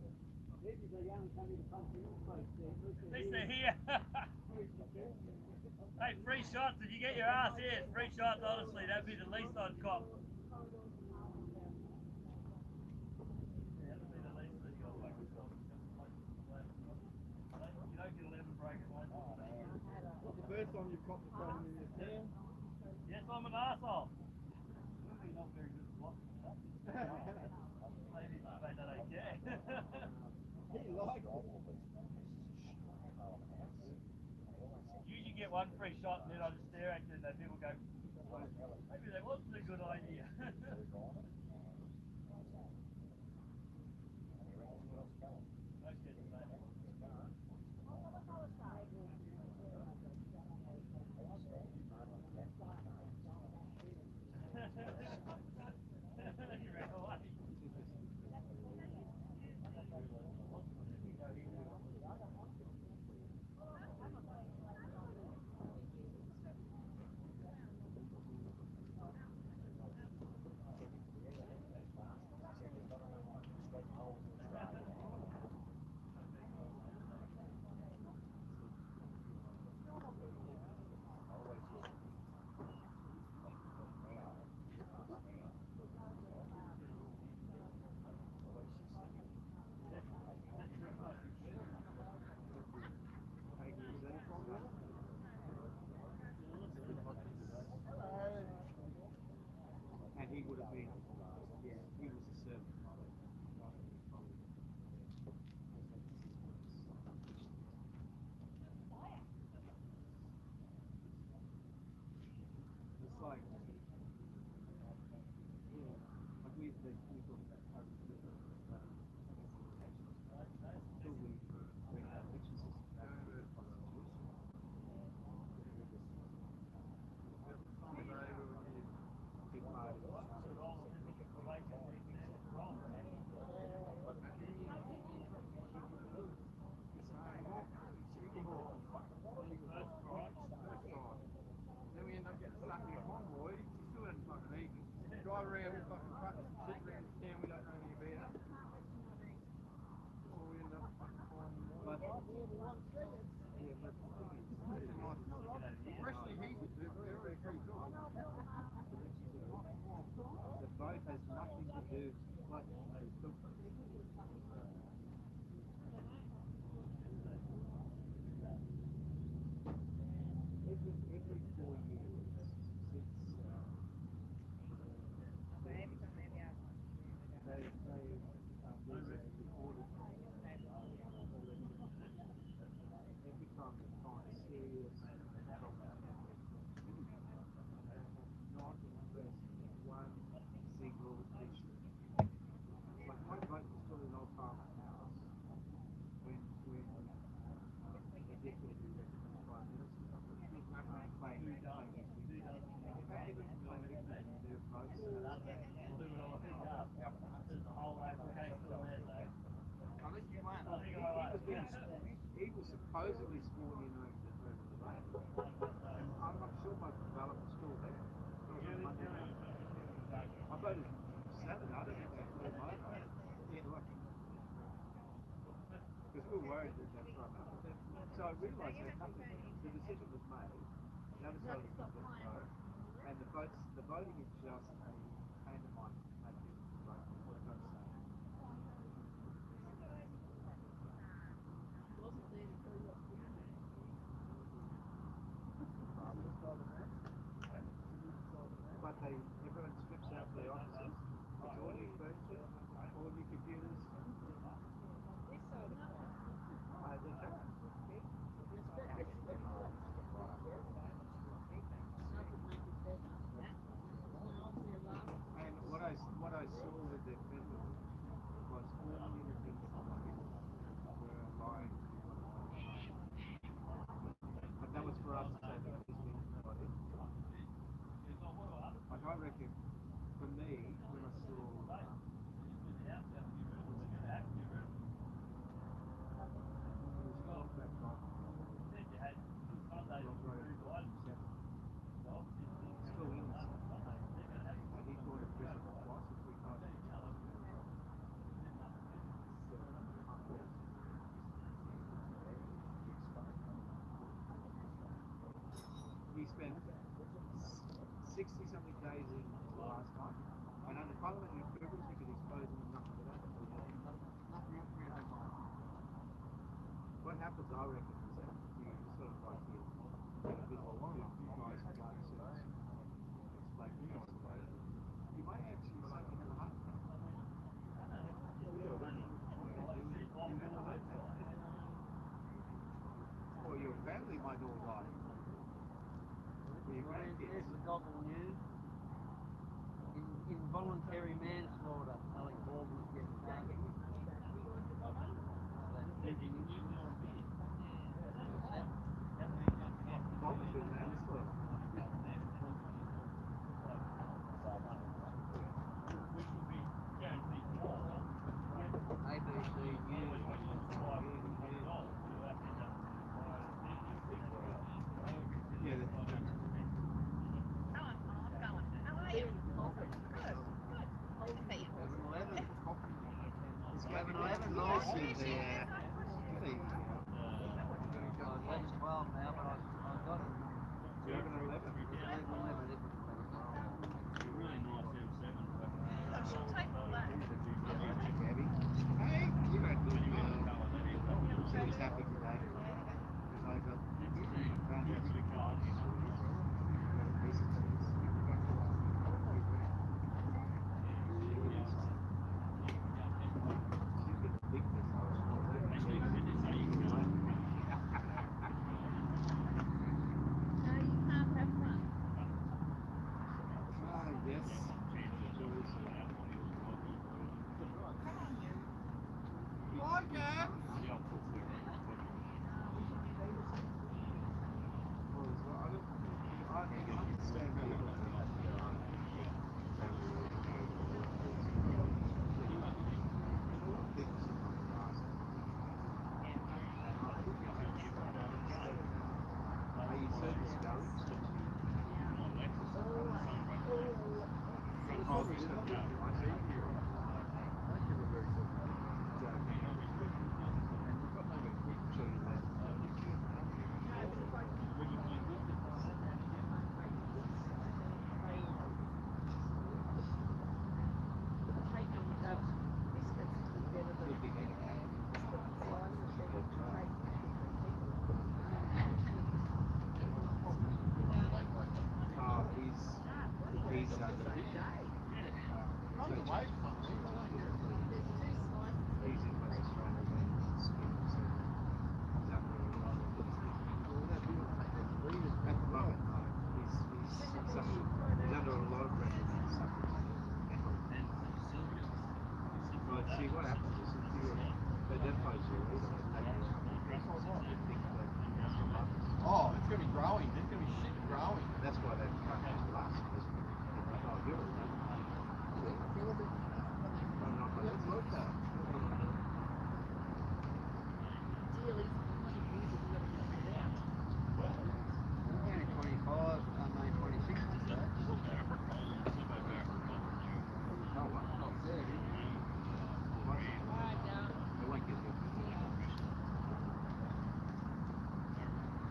this is a young coming to punch in the face there. At least they're here. Hey, free shots. Did you get your ass here? Free shots, honestly. That'd be the least I'd cop. What's the first time you've caught the problem in your town? Yes, I'm an arsehole. Not very good at blocking that. Maybe they don't care. He likes it. Usually get one free shot and then I just stare at you and then people go, maybe that wasn't a good idea. Then we end up getting stuck in a convoy. You still hadn't fucking eaten. Drive around with fucking trucks, sit around the town we don't know anything about. Or we end up fucking finding more. But, yeah, but freshly heated, they're very pretty good. The boat has nothing to do, like, every 4 years since there's a recorded every time they find a serious problem, not address one single issue. Like my boat was still in old Parliament House when the deputy Prime Minister claimed this thing. In fact, he was claiming victims in their boats. Unless you won. He was supposedly sworn in over the rain. And I'm not sure my ballot was still there. It was on Monday night. I voted Saturday. I don't think they still voted. Yeah, look. Because we were worried that that's right. So I realised that the decision was made. The other side was not going to vote. And the voting is just a pantomime to make it vote. What I'm saying. But everyone strips out their offices. It's all new furniture, all new computers. And what I saw with the federal was all the independent were lying. But that was for us to say that this thing is not it. Like I reckon, for me, when I saw he spent 60-something days in the last time, and under parliamentary privilege he could expose him and nothing to that. What happens, I reckon, is that you sort of like here, get a bit of a long enough, you guys who can't search, explain the possibilities. You might actually say you never had that. Or your family might all die. There's the gobble news. Involuntary manslaughter. Alec Baldwin getting taken. Voluntary manslaughter. ABC News. Yeah, It's 11 lawsuits there. they Oh, this is see what happens is if you identify as your leader, oh, it's going to be growing. There's going to be shit growing. That's why they're trying to last. Oh, you're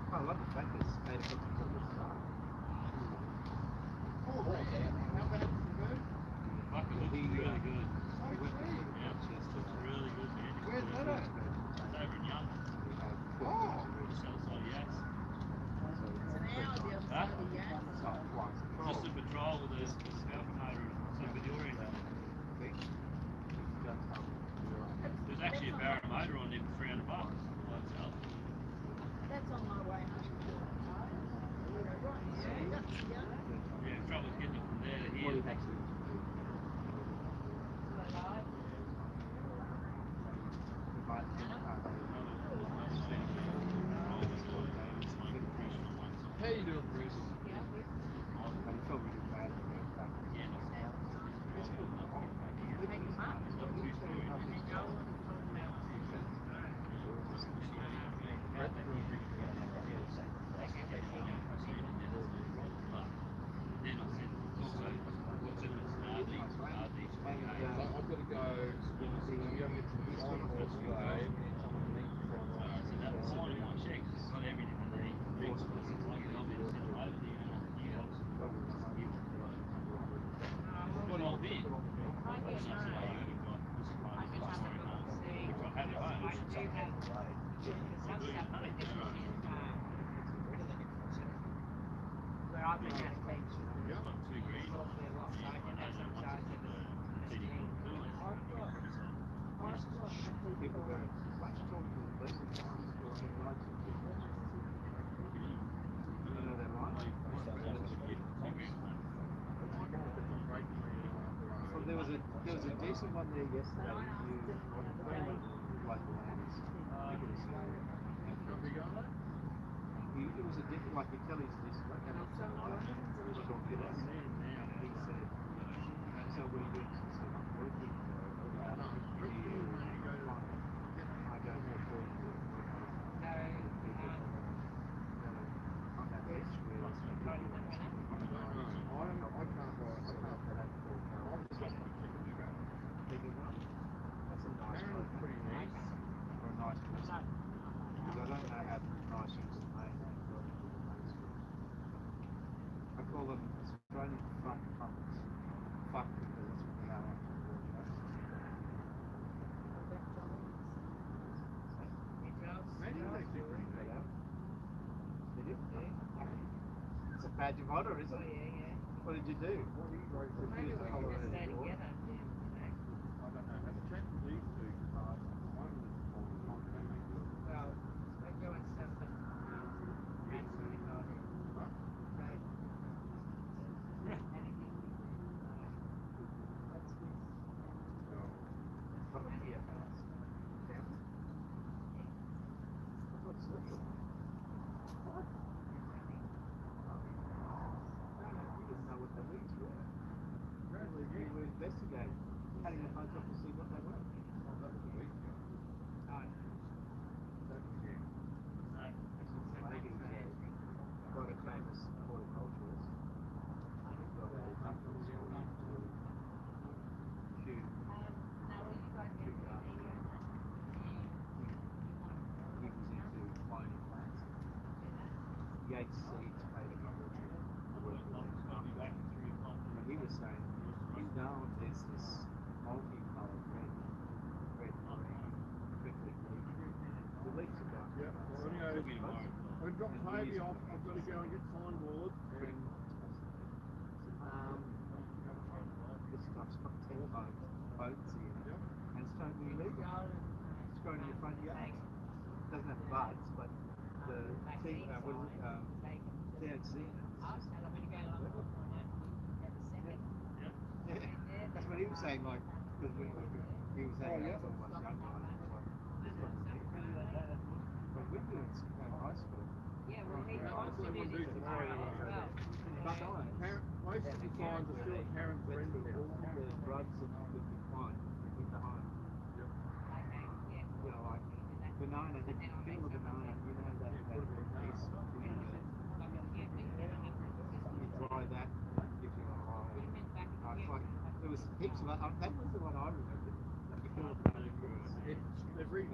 I love the fact that it's made a good start. How bad is it? He really good. He went to Manchester. Really good, man. Where's that at? It's over in Young. Oh! Just outside Yass. Just a patrol with a scalper motor and manure in it. There's actually a barrel motor on there for $300 by itself. That's on my way home. Yeah, trouble getting it from there to here. How you doing, Bruce? I felt really bad. There was a decent one there yesterday. It was a different, like you tell he's decent. Like that. He said, so what are you doing? He said, I'm working. I go more for It's a badge of honor, isn't it? Yeah. What did you do? What were you going to do? I don't know. Have a chat with these two. One of them is well, they go and stuff that absolutely not. We were investigating. THC taken and he was saying, you know, there's this multicolored red, prickly leaf. The leaves are dark. Yeah, well, I'm going to drop Toby off. I've got to go and get signboard. And this stuff's got 10 potency in it. And it's totally illegal. It's growing in your front yard. It doesn't have buds, but the THC in it is just yeah, that's what he was saying, like, because he was saying that when I was young, but we do it in high school. Yeah, well, he wants to do this tomorrow as well. But most of the signs are still parent friendly. all the drugs that would be fine in the home. You know, like banana, if you peel a banana, you know that piece in you dry that, gives you a high. It's like, there was heaps of that was the one I remembered. Like you peel a banana, They've redone it.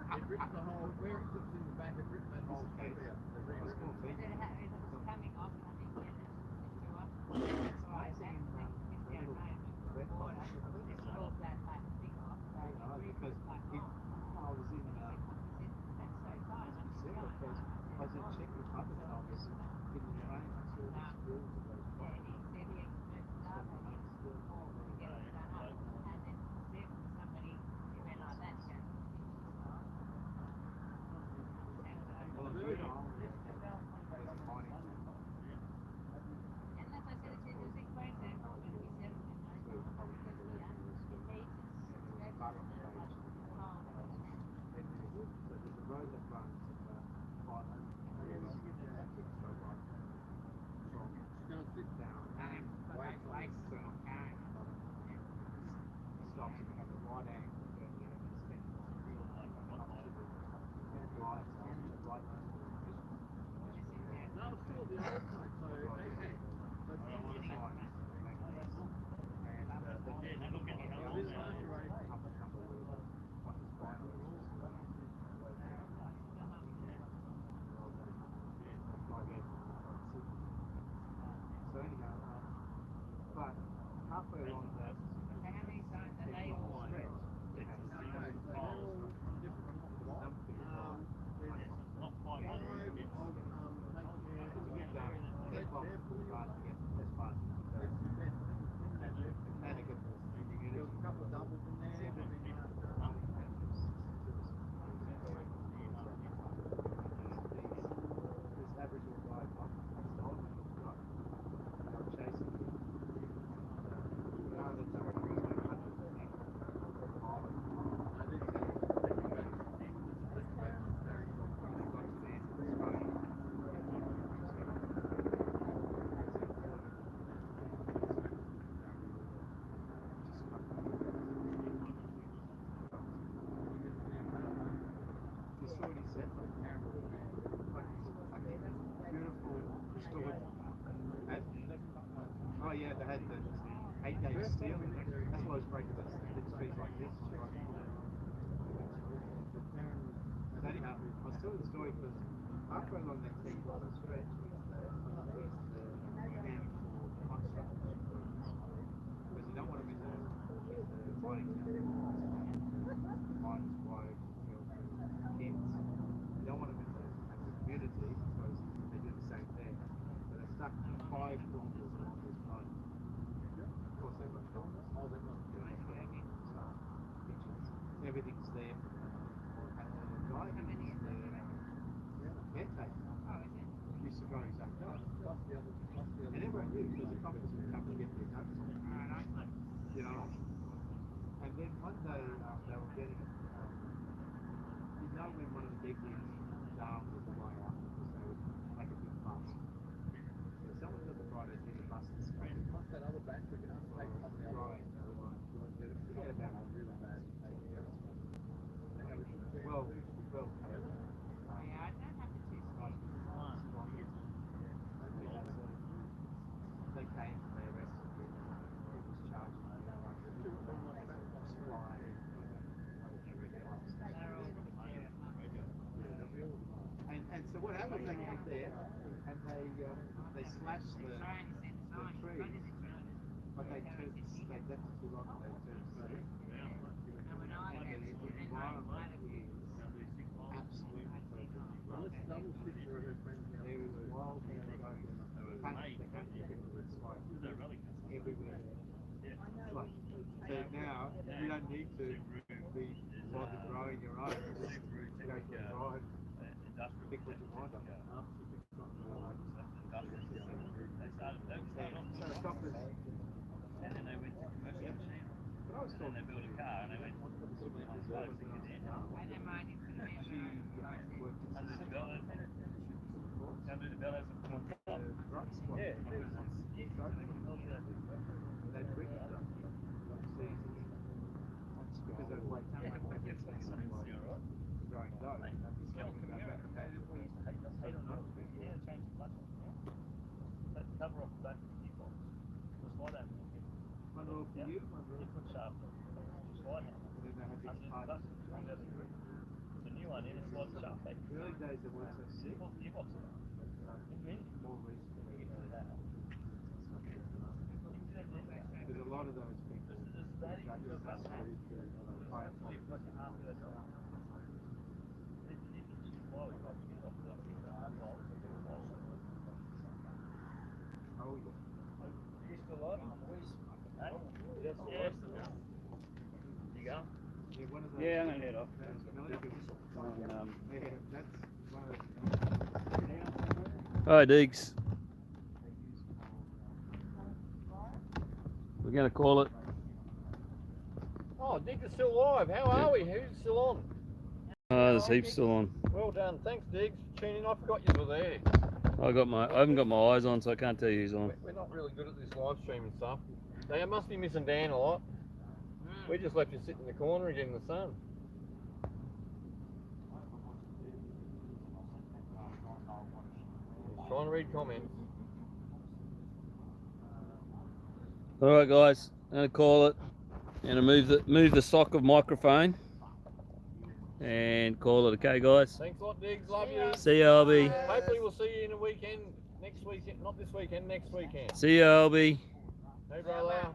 They've written the whole, where it sits in the back, they've written that whole thing out. They've rewritten because I was in I was in Czech Republic and I was in the train, I saw the schools of those places. Well, I'm very old. There's mining. There's a road that runs about 500 meters down and away from the external carriage. Stops and has a right angle and then it's real lights on the right. No, it's still the old place, so So anyhow, but halfway along that oh yeah, they had the 8-day steel in there. That's why I was breaking the industries like this. But anyhow, I was telling the story because halfway along that 10-kilometre stretch, there's the camp for construction because you don't want to miss the mining miners, wives, girlfriends, kids. You don't want to miss it as a community because they do the same thing. So they're stuck 5 kilometres along this road. Of course, they've got filters. Oh, they've got pictures. Everything's there. And the guy who is the caretaker used to grow his own garden. And everyone knew because the coppers would come and get their nuts. You know? And then one day they were getting it. You know when one of the big wigs down was the way out because they would make a big fuss. So someone got the bright idea to bust the screen. plus that other back, we can take some of the other Right. Forget about it. really bad. Well, they came and they arrested him. He was charged with went there and they slashed the trees, but they left it too long and they turned straight. And the environment is absolutely perfect. There is wildlife everywhere. So now you don't need to be like growing your own. You just go for a drive, pick what you want. So stop this. And then they went to commercial machine. And they built a car and they went to the cover off the back of the keyboard. Just like that. One roll for you, one roll for sharp. Just like that. The new one, it's like sharp. The early days there weren't so sick. Gearbox. More recently. There's a lot of those people. You go? Yeah, I'm going to head off. Alright, Diggs. We're going to call it. Oh, Diggs is still alive. How are we? Who's still on? There's heaps still on. Well done. Thanks, Diggs. Tuning in. I forgot you were there. I haven't got my eyes on, so I can't tell you who's on. We're not really good at this live stream and stuff. They must be missing Dan a lot. We just left you sitting in the corner again in the sun. Trying to read comments. Alright guys, I'm going to call it. I'm going to move the stock of microphone. And call it okay guys. Thanks a lot, Diggs. Love you. See ya, Albie. Hopefully we'll see you in a weekend. Next weekend. Not this weekend, next weekend. See ya, Albie. Hey, brother.